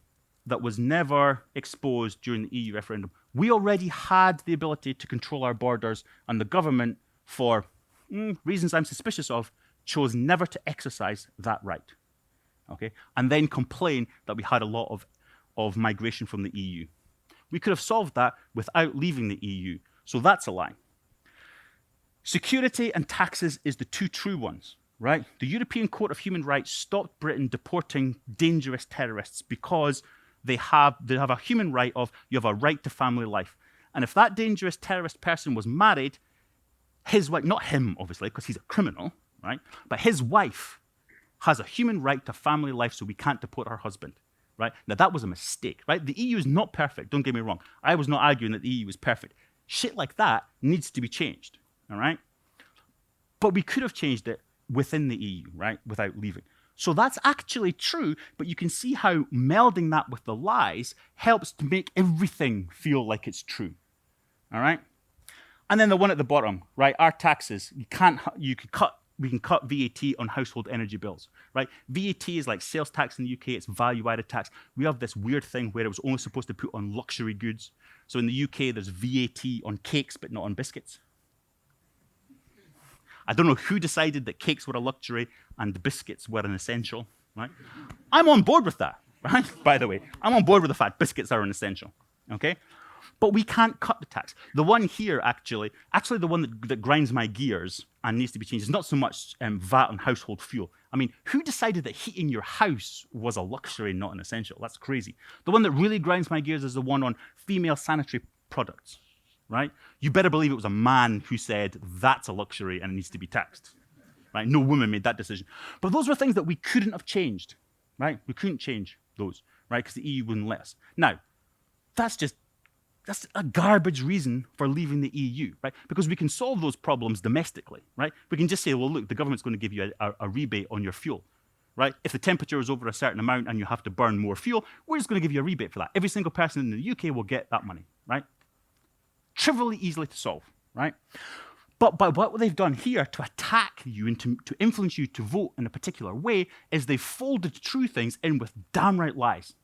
that was never exposed during the EU referendum. We already had the ability to control our borders, and the government, for reasons I'm suspicious of, chose never to exercise that right. Okay, and then complain that we had a lot of migration from the EU. We could have solved that without leaving the EU, so that's a lie. Security and taxes is the two true ones, right? The European Court of Human Rights stopped Britain deporting dangerous terrorists because they have a human right of, you have a right to family life. And if that dangerous terrorist person was married, his wife, not him obviously, because he's a criminal, right? But his wife has a human right to family life, so we can't deport her husband, right? Now, that was a mistake, right? The EU is not perfect, don't get me wrong. I was not arguing that the EU is perfect. Shit like that needs to be changed, all right? But we could have changed it within the EU, right, without leaving. So that's actually true, but you can see how melding that with the lies helps to make everything feel like it's true, all right? And then the one at the bottom, right, our taxes, we can cut VAT on household energy bills, right? VAT is like sales tax in the UK, it's value-added tax. We have this weird thing where it was only supposed to put on luxury goods. So in the UK, there's VAT on cakes, but not on biscuits. I don't know who decided that cakes were a luxury and biscuits were an essential, right? I'm on board with that, right? By the way, I'm on board with the fact biscuits are an essential, okay? But we can't cut the tax. The one here, actually the one that grinds my gears and needs to be changed is not so much VAT on household fuel. I mean, who decided that heating your house was a luxury, not an essential? That's crazy. The one that really grinds my gears is the one on female sanitary products, right? You better believe it was a man who said that's a luxury and it needs to be taxed, right? No woman made that decision. But those were things that we couldn't have changed, right? We couldn't change those, right? Because the EU wouldn't let us. Now, that's a garbage reason for leaving the EU, right? Because we can solve those problems domestically, right? We can just say, well, look, the government's going to give you a rebate on your fuel, right? If the temperature is over a certain amount and you have to burn more fuel, we're just going to give you a rebate for that. Every single person in the UK will get that money, right? Trivially easily to solve, right? But by what they've done here to attack you and to influence you to vote in a particular way is they've folded true things in with downright lies,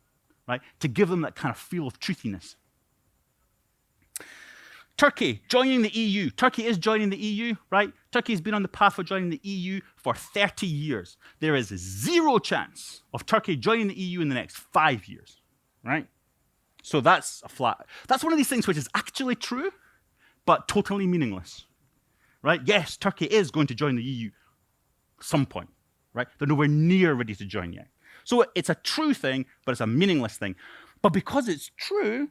right? To give them that kind of feel of truthiness. Turkey joining the EU. Turkey is joining the EU, right? Turkey has been on the path for joining the EU for 30 years. There is zero chance of Turkey joining the EU in the next 5 years, right? So that's one of these things which is actually true, but totally meaningless, right? Yes, Turkey is going to join the EU at some point, right? They're nowhere near ready to join yet. So it's a true thing, but it's a meaningless thing. But because it's true,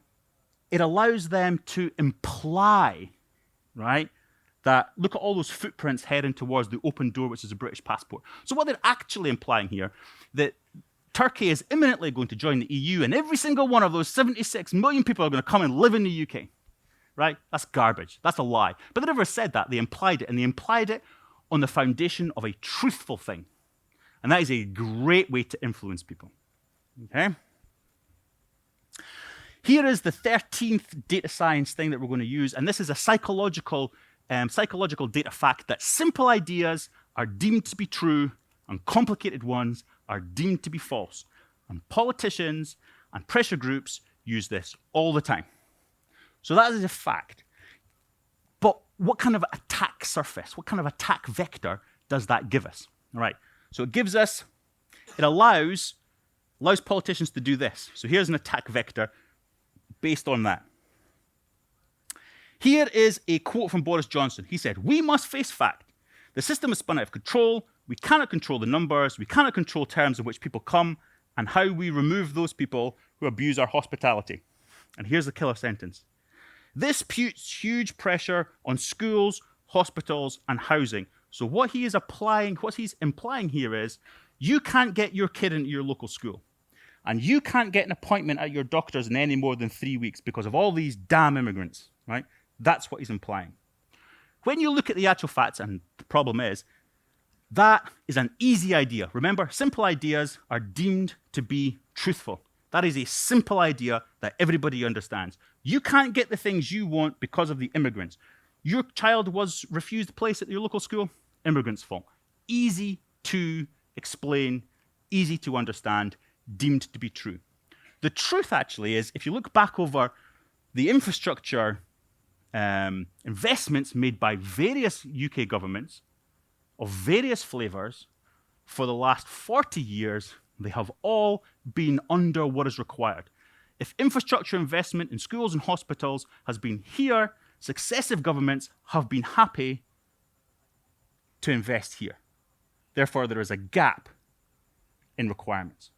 it allows them to imply, right, that look at all those footprints heading towards the open door, which is a British passport. So what they're actually implying here, that Turkey is imminently going to join the EU, and every single one of those 76 million people are going to come and live in the UK. Right? That's garbage. That's a lie. But they never said that. They implied it, and they implied it on the foundation of a truthful thing. And that is a great way to influence people. Okay? Here is the 13th data science thing that we're going to use, and this is a psychological data fact that simple ideas are deemed to be true and complicated ones are deemed to be false. And politicians and pressure groups use this all the time. So that is a fact. But what kind of attack surface, what kind of attack vector does that give us? All right. So it allows politicians to do this. So here's an attack vector based on that. Here is a quote from Boris Johnson. He said, "We must face fact. The system is spun out of control. We cannot control the numbers. We cannot control terms in which people come and how we remove those people who abuse our hospitality." And here's the killer sentence. "This puts huge pressure on schools, hospitals, and housing." So what he's implying here is, you can't get your kid into your local school. And you can't get an appointment at your doctor's in any more than 3 weeks because of all these damn immigrants, right? That's what he's implying. When you look at the actual facts, and the problem is, that is an easy idea. Remember, simple ideas are deemed to be truthful. That is a simple idea that everybody understands. You can't get the things you want because of the immigrants. Your child was refused a place at your local school, immigrants' fault. Easy to explain, easy to understand, deemed to be true. The truth actually is, if you look back over the infrastructure investments made by various UK governments of various flavors for the last 40 years, they have all been under what is required. If infrastructure investment in schools and hospitals has been here, successive governments have been happy to invest here. Therefore, there is a gap in requirements.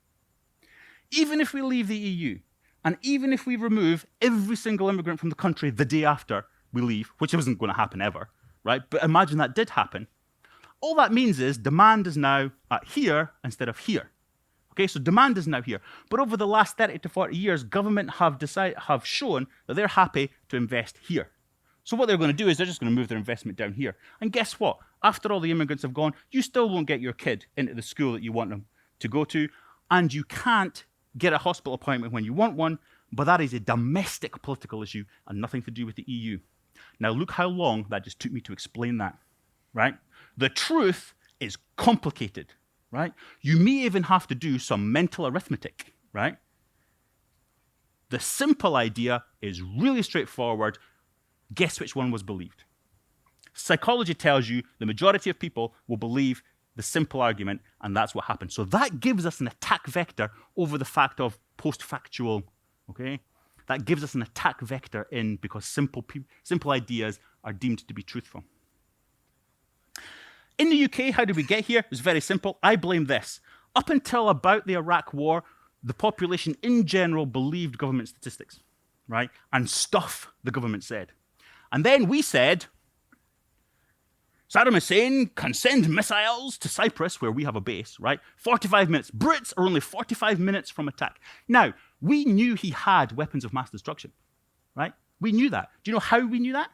Even if we leave the EU, and even if we remove every single immigrant from the country the day after we leave, which isn't going to happen ever, right? But imagine that did happen. All that means is demand is now at here instead of here. Okay, so demand is now here. But over the last 30 to 40 years, government have shown that they're happy to invest here. So what they're going to do is they're just going to move their investment down here. And guess what? After all the immigrants have gone, you still won't get your kid into the school that you want them to go to, and you can't get a hospital appointment when you want one, but that is a domestic political issue and nothing to do with the EU. Now look how long that just took me to explain that, right? The truth is complicated, right? You may even have to do some mental arithmetic, right? The simple idea is really straightforward. Guess which one was believed? Psychology tells you the majority of people will believe the simple argument, and that's what happened. So that gives us an attack vector over the fact of post-factual, okay? That gives us an attack vector in because simple ideas are deemed to be truthful. In the UK, how did we get here? It was very simple. I blame this. Up until about the Iraq War, the population in general believed government statistics, right? And stuff the government said. And then we said, Saddam Hussein can send missiles to Cyprus, where we have a base, right? 45 minutes. Brits are only 45 minutes from attack. Now, we knew he had weapons of mass destruction, right? We knew that. Do you know how we knew that?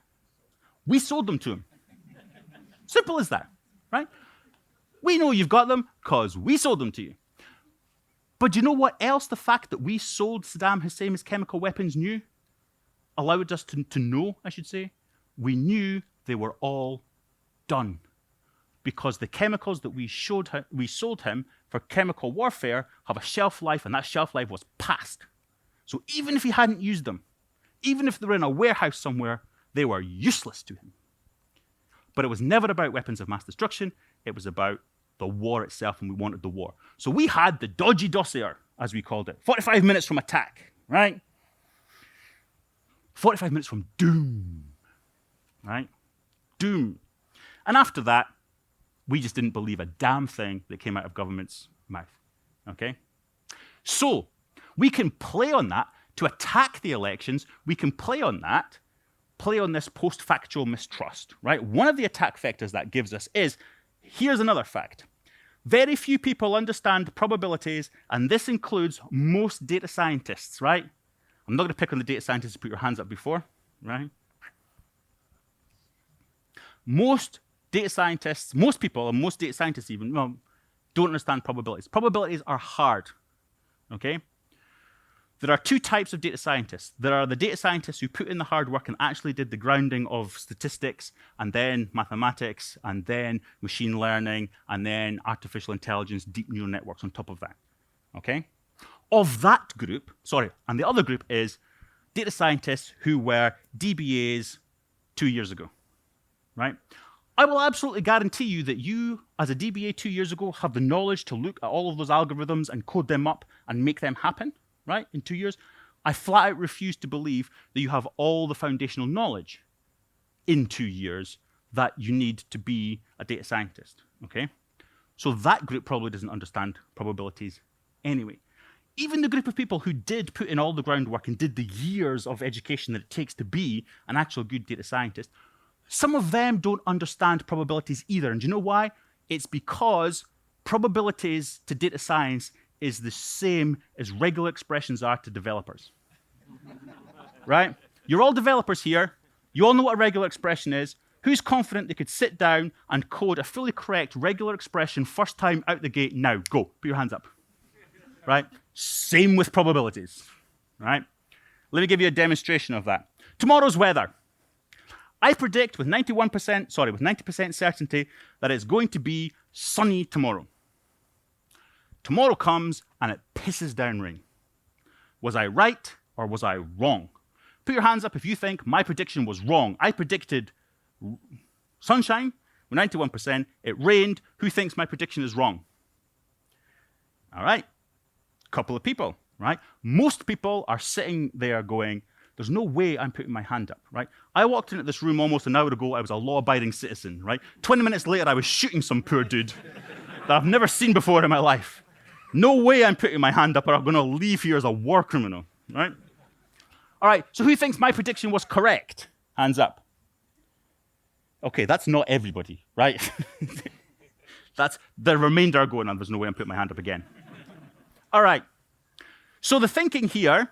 We sold them to him. Simple as that, right? We know you've got them because we sold them to you. But do you know what else the fact that we sold Saddam Hussein his chemical weapons allowed us to know, I should say? We knew they were all done because the chemicals that we sold him for chemical warfare have a shelf life, and that shelf life was past. So even if he hadn't used them, even if they were in a warehouse somewhere, they were useless to him. But it was never about weapons of mass destruction. It was about the war itself, and we wanted the war. So we had the dodgy dossier, as we called it. 45 minutes from attack, right? 45 minutes from doom, right? Doom. And after that, we just didn't believe a damn thing that came out of government's mouth, okay? So we can play on that to attack the elections. We can play on this post-factual mistrust, right? One of the attack vectors that gives us is, here's another fact. Very few people understand probabilities, and this includes most data scientists, right? I'm not going to pick on the data scientists who put your hands up before, right? Most data scientists, most people, and most data scientists even, well, don't understand probabilities. Probabilities are hard, okay? There are two types of data scientists. There are the data scientists who put in the hard work and actually did the grounding of statistics, and then mathematics, and then machine learning, and then artificial intelligence, deep neural networks on top of that, okay? Of that group, and the other group is data scientists who were DBAs 2 years ago, right? I will absolutely guarantee you that you, as a DBA 2 years ago, have the knowledge to look at all of those algorithms and code them up and make them happen, right, in 2 years. I flat out refuse to believe that you have all the foundational knowledge in 2 years that you need to be a data scientist, okay? So that group probably doesn't understand probabilities anyway. Even the group of people who did put in all the groundwork and did the years of education that it takes to be an actual good data scientist, some of them don't understand probabilities either. And do you know why? It's because probabilities to data science is the same as regular expressions are to developers. Right? You're all developers here. You all know what a regular expression is. Who's confident they could sit down and code a fully correct regular expression first time out the gate? Now, go. Put your hands up. Right? Same with probabilities. Right? Let me give you a demonstration of that. Tomorrow's weather. I predict with 90% certainty that it's going to be sunny tomorrow. Tomorrow comes and it pisses down rain. Was I right or was I wrong? Put your hands up if you think my prediction was wrong. I predicted sunshine with 91%. It rained. Who thinks my prediction is wrong? All right. Couple of people, right? Most people are sitting there going, there's no way I'm putting my hand up, right? I walked into this room almost an hour ago. I was a law-abiding citizen, right? 20 minutes later, I was shooting some poor dude that I've never seen before in my life. No way I'm putting my hand up or I'm going to leave here as a war criminal, right? All right, so who thinks my prediction was correct? Hands up. Okay, that's not everybody, right? That's the remainder are going on. There's no way I'm putting my hand up again. All right, so the thinking here,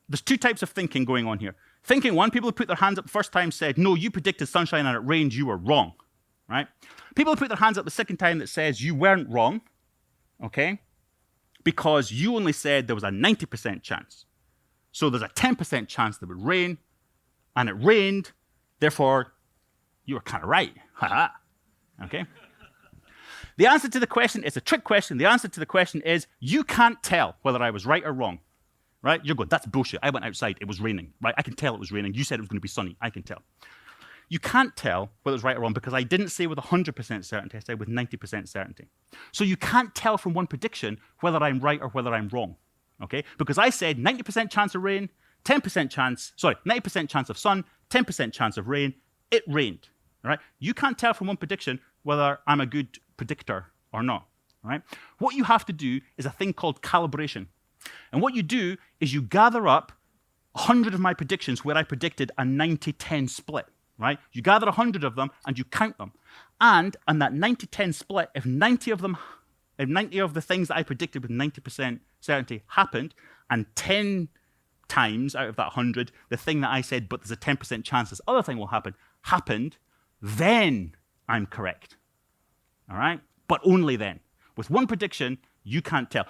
there's two types of thinking going on here. Thinking one, people who put their hands up the first time said, no, you predicted sunshine and it rained, you were wrong, right? People who put their hands up the second time that says you weren't wrong, okay? Because you only said there was a 90% chance. So there's a 10% chance that it would rain, and it rained, therefore you were kind of right, haha, okay? The answer to the question is a trick question. The answer to the question is you can't tell whether I was right or wrong. Right? You're good. That's bullshit. I went outside. It was raining. Right? I can tell it was raining. You said it was going to be sunny. I can tell. You can't tell whether it was right or wrong because I didn't say with 100% certainty. I said with 90% certainty. So you can't tell from one prediction whether I'm right or whether I'm wrong. Okay? Because I said 90% chance of rain, 90% chance of sun, 10% chance of rain. It rained. All right? You can't tell from one prediction whether I'm a good predictor or not. All right? What you have to do is a thing called calibration. And what you do is you gather up 100 of my predictions where I predicted a 90-10 split, right? You gather 100 of them and you count them. And on that 90-10 split, if 90 of the things that I predicted with 90% certainty happened, and 10 times out of that 100, the thing that I said, but there's a 10% chance this other thing will happen, happened, then I'm correct. All right? But only then. With one prediction, you can't tell.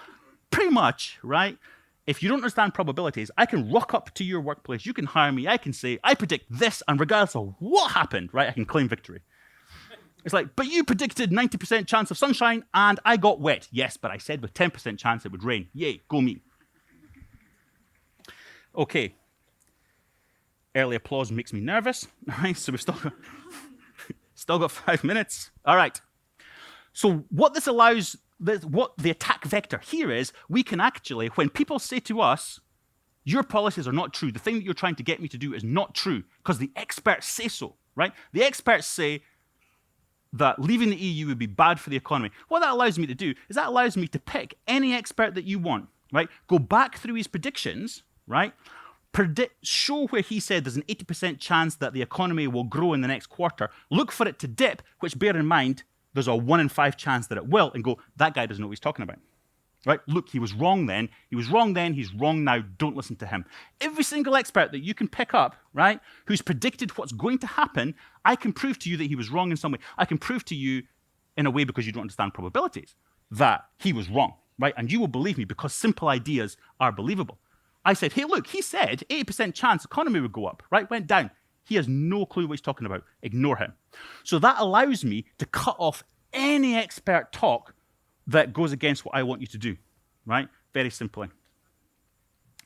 Pretty much, right? If you don't understand probabilities, I can rock up to your workplace, you can hire me, I can say, I predict this, and regardless of what happened, right, I can claim victory. It's like, but you predicted 90% chance of sunshine, and I got wet. Yes, but I said with 10% chance it would rain. Yay, go me. Okay. Early applause makes me nervous. All right, so we've still got 5 minutes. All right. So what this allows, what the attack vector here is, we can actually, when people say to us, your policies are not true, the thing that you're trying to get me to do is not true, because the experts say so, right? The experts say that leaving the EU would be bad for the economy. What that allows me to do is that allows me to pick any expert that you want, right? Go back through his predictions, right? Show where he said there's an 80% chance that the economy will grow in the next quarter. Look for it to dip, which bear in mind, there's a 1 in 5 chance that it will, and go, that guy doesn't know what he's talking about. Right? Look, he was wrong then. He was wrong then. He's wrong now. Don't listen to him. Every single expert that you can pick up, right, who's predicted what's going to happen, I can prove to you that he was wrong in some way. I can prove to you, in a way because you don't understand probabilities, that he was wrong, right? And you will believe me because simple ideas are believable. I said, hey, look, he said 80% chance economy would go up, right? Went down. He has no clue what he's talking about. Ignore him. So that allows me to cut off any expert talk that goes against what I want you to do, right? Very simply.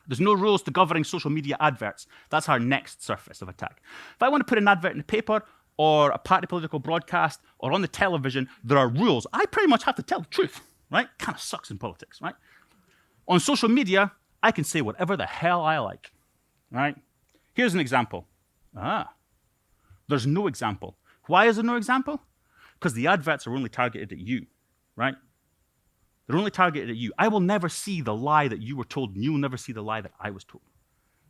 There's no rules to governing social media adverts. That's our next surface of attack. If I want to put an advert in the paper or a party political broadcast or on the television, there are rules. I pretty much have to tell the truth, right? Kind of sucks in politics, right? On social media, I can say whatever the hell I like, right? Here's an example. There's no example. Why is there no example? Because the adverts are only targeted at you, right? They're only targeted at you. I will never see the lie that you were told, and you will never see the lie that I was told,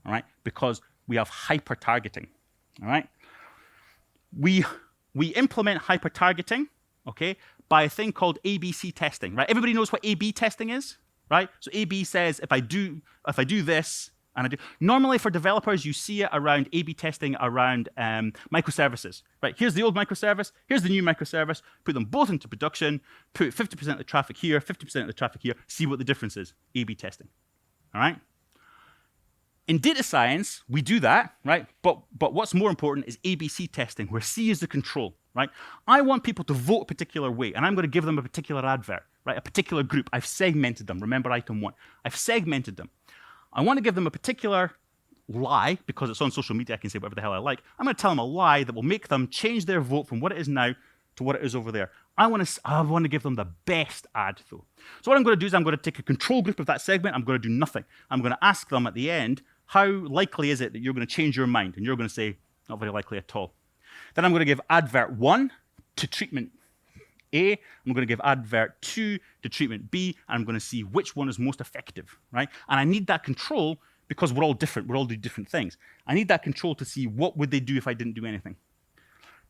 all right? Because we have hyper-targeting, all right? We implement hyper-targeting, okay, by a thing called ABC testing, right? Everybody knows what A/B testing is, right? So A/B says if I do this, and I do. Normally for developers, you see it around A/B testing around microservices, right? Here's the old microservice, here's the new microservice, put them both into production, put 50% of the traffic here, 50% of the traffic here, see what the difference is, A/B testing, all right? In data science, we do that, right? But what's more important is ABC testing, where C is the control, right? I want people to vote a particular way, and I'm going to give them a particular advert, right? A particular group. I've segmented them. Remember item 1. I've segmented them. I want to give them a particular lie, because it's on social media, I can say whatever the hell I like. I'm going to tell them a lie that will make them change their vote from what it is now to what it is over there. I want to give them the best ad, though. So what I'm going to do is I'm going to take a control group of that segment. I'm going to do nothing. I'm going to ask them at the end, how likely is it that you're going to change your mind? And you're going to say, not very likely at all. Then I'm going to give advert 1 to treatment A. I'm going to give advert 2 to treatment B. And I'm going to see which one is most effective, right? And I need that control because we're all different. We all do different things. I need that control to see what would they do if I didn't do anything.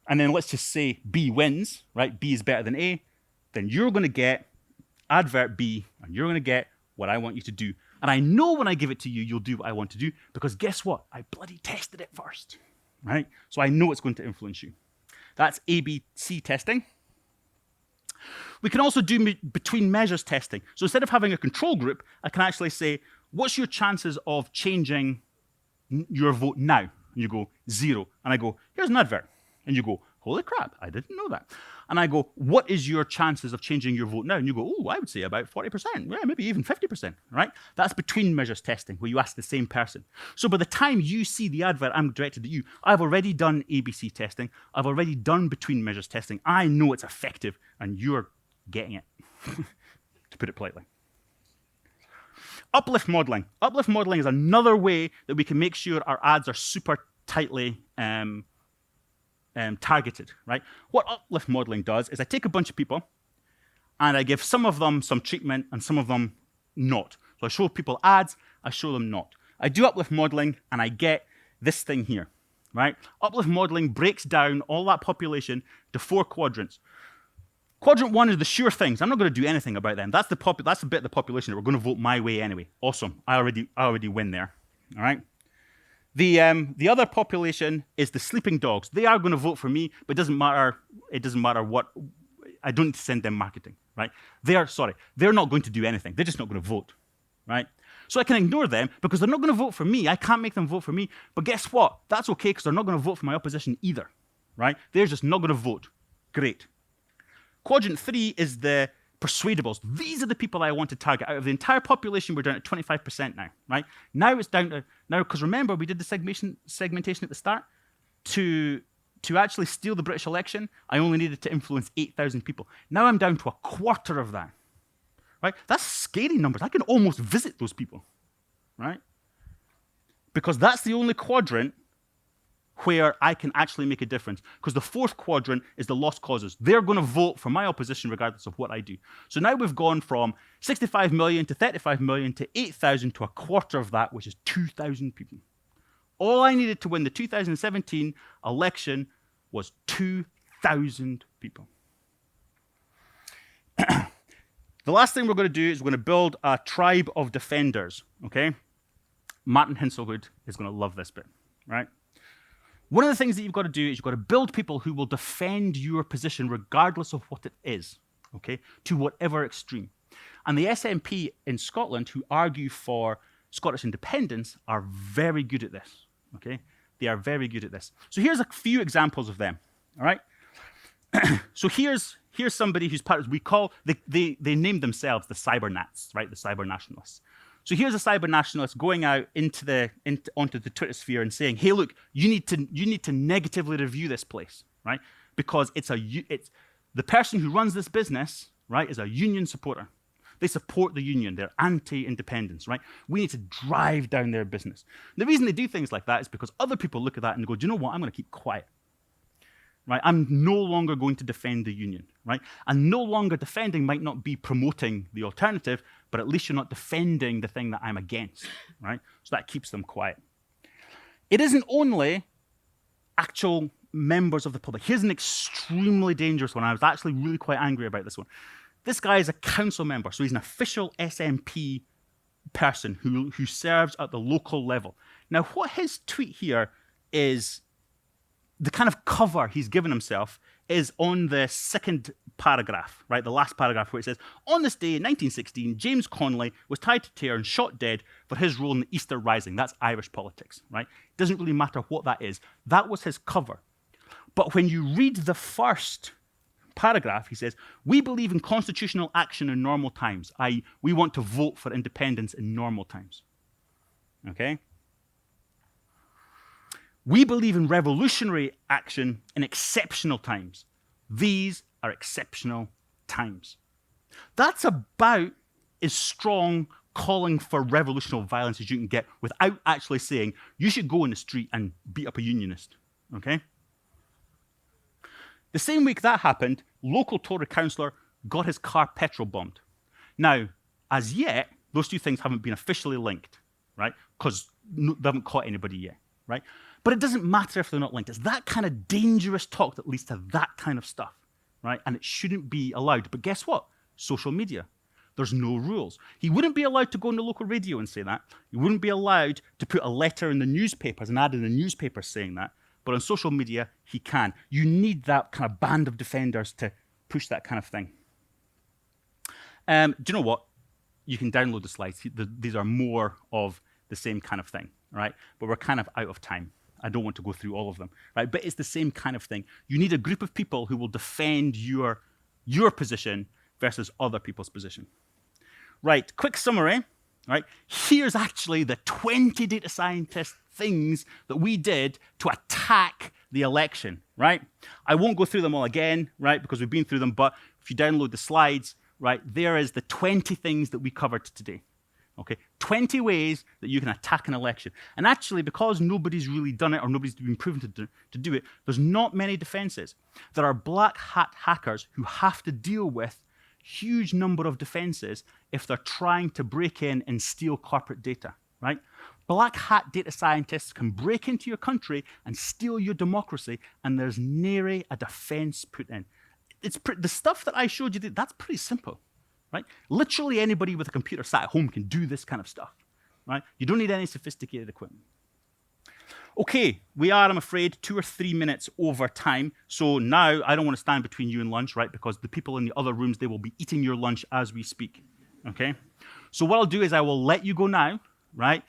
And then let's just say B wins, right? B is better than A. Then you're going to get advert B, and you're going to get what I want you to do. And I know when I give it to you, you'll do what I want to do, because guess what? I bloody tested it first, right? So I know it's going to influence you. That's ABC testing. We can also do between measures testing. So instead of having a control group, I can actually say, what's your chances of changing your vote now? And you go, 0. And I go, here's an advert. And you go, holy crap, I didn't know that. And I go, what is your chances of changing your vote now? And you go, oh, I would say about 40%, yeah, maybe even 50%, right? That's between measures testing, where you ask the same person. So by the time you see the advert I'm directed at you, I've already done ABC testing. I've already done between measures testing. I know it's effective, and you're getting it, to put it politely. Uplift modeling. Uplift modeling is another way that we can make sure our ads are super tightly targeted, right? What uplift modeling does is I take a bunch of people and I give some of them some treatment and some of them not. So I show people ads, I show them not. I do uplift modeling and I get this thing here, right? Uplift modeling breaks down all that population to 4 quadrants. Quadrant 1 is the sure things. I'm not going to do anything about them. That's the bit of the population that we're going to vote my way anyway. Awesome. I already win there. All right. The other population is the sleeping dogs. They are going to vote for me, but it doesn't matter. It doesn't matter what. I don't need to send them marketing, right? They're not going to do anything. They're just not going to vote, right? So I can ignore them because they're not going to vote for me. I can't make them vote for me. But guess what? That's okay, because they're not going to vote for my opposition either, right? They're just not going to vote. Great. Quadrant 3 is the persuadables. These are the people I want to target. Out of the entire population, we're down to 25% now, right? Now it's down to, because remember, we did the segmentation at the start. To actually steal the British election, I only needed to influence 8,000 people. Now I'm down to a quarter of that, right? That's scary numbers. I can almost visit those people, right? Because that's the only quadrant where I can actually make a difference. Because the 4th quadrant is the lost causes. They're going to vote for my opposition regardless of what I do. So now we've gone from 65 million to 35 million to 8,000 to a quarter of that, which is 2,000 people. All I needed to win the 2017 election was 2,000 people. The last thing we're going to do is we're going to build a tribe of defenders, okay? Martin Hinselwood is going to love this bit, right? One of the things that you've got to do is you've got to build people who will defend your position regardless of what it is, okay, to whatever extreme. And the SNP in Scotland, who argue for Scottish independence, are very good at this, okay? They are very good at this. So here's a few examples of them, all right? So here's somebody who's part of, they named themselves the cybernats, right? The cyber nationalists. So here's a cyber nationalist going out onto the Twitter sphere and saying, hey, look, you need to negatively review this place, right? Because it's the person who runs this business, right, is a union supporter. They support the union. They're anti-independence, right? We need to drive down their business. The reason they do things like that is because other people look at that and go, do you know what? I'm going to keep quiet. Right? I'm no longer going to defend the union, right? And no longer defending might not be promoting the alternative, but at least you're not defending the thing that I'm against, right? So that keeps them quiet. It isn't only actual members of the public. Here's an extremely dangerous one. I was actually really quite angry about this one. This guy is a council member, so he's an official SNP person who serves at the local level. Now, what his tweet here is, the kind of cover he's given himself is on the second paragraph, right? The last paragraph where it says, on this day in 1916, James Connolly was tied to chair and shot dead for his role in the Easter Rising. That's Irish politics, right? It doesn't really matter what that is. That was his cover. But when you read the first paragraph, he says, we believe in constitutional action in normal times, i.e. we want to vote for independence in normal times, okay? We believe in revolutionary action in exceptional times. These are exceptional times. That's about as strong calling for revolutionary violence as you can get without actually saying, you should go in the street and beat up a unionist, okay? The same week that happened, local Tory councillor got his car petrol bombed. Now, as yet, those two things haven't been officially linked, right? Because they haven't caught anybody yet, right? But it doesn't matter if they're not linked. It's that kind of dangerous talk that leads to that kind of stuff, right? And it shouldn't be allowed. But guess what? Social media. There's no rules. He wouldn't be allowed to go on the local radio and say that. He wouldn't be allowed to put a letter in the newspapers, an ad in the newspaper saying that. But on social media, he can. You need that kind of band of defenders to push that kind of thing. Do you know what? You can download the slides. These are more of the same kind of thing, right? But we're kind of out of time. I don't want to go through all of them, right? But it's the same kind of thing. You need a group of people who will defend your position versus other people's position. Right, quick summary, right? Here's actually the 20 data scientist things that we did to attack the election, right? I won't go through them all again, right? Because we've been through them, but if you download the slides, right, there is the 20 things that we covered today. Okay, 20 ways that you can attack an election. And actually, because nobody's really done it or nobody's been proven to do it, there's not many defenses. There are black hat hackers who have to deal with huge number of defenses if they're trying to break in and steal corporate data, right? Black hat data scientists can break into your country and steal your democracy, and there's nary a defense put in. The stuff that I showed you, that's pretty simple. Right? Literally anybody with a computer sat at home can do this kind of stuff, right? You don't need any sophisticated equipment. Okay, we are, I'm afraid, 2 or 3 minutes over time. So now I don't want to stand between you and lunch, right? Because the people in the other rooms, they will be eating your lunch as we speak, okay? So what I'll do is I will let you go now, right?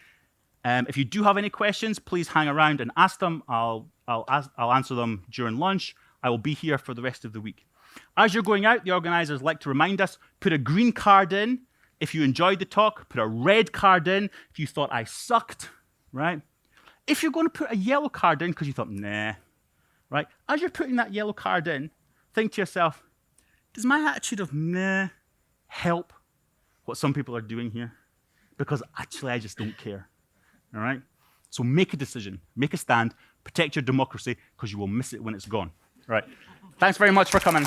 If you do have any questions, please hang around and ask them. I'll answer them during lunch. I will be here for the rest of the week. As you're going out, the organizers like to remind us, put a green card in if you enjoyed the talk, put a red card in if you thought I sucked, right? If you're going to put a yellow card in because you thought, nah, right? As you're putting that yellow card in, think to yourself, does my attitude of nah help what some people are doing here? Because actually I just don't care, all right? So make a decision, make a stand, protect your democracy because you will miss it when it's gone, all right? Thanks very much for coming.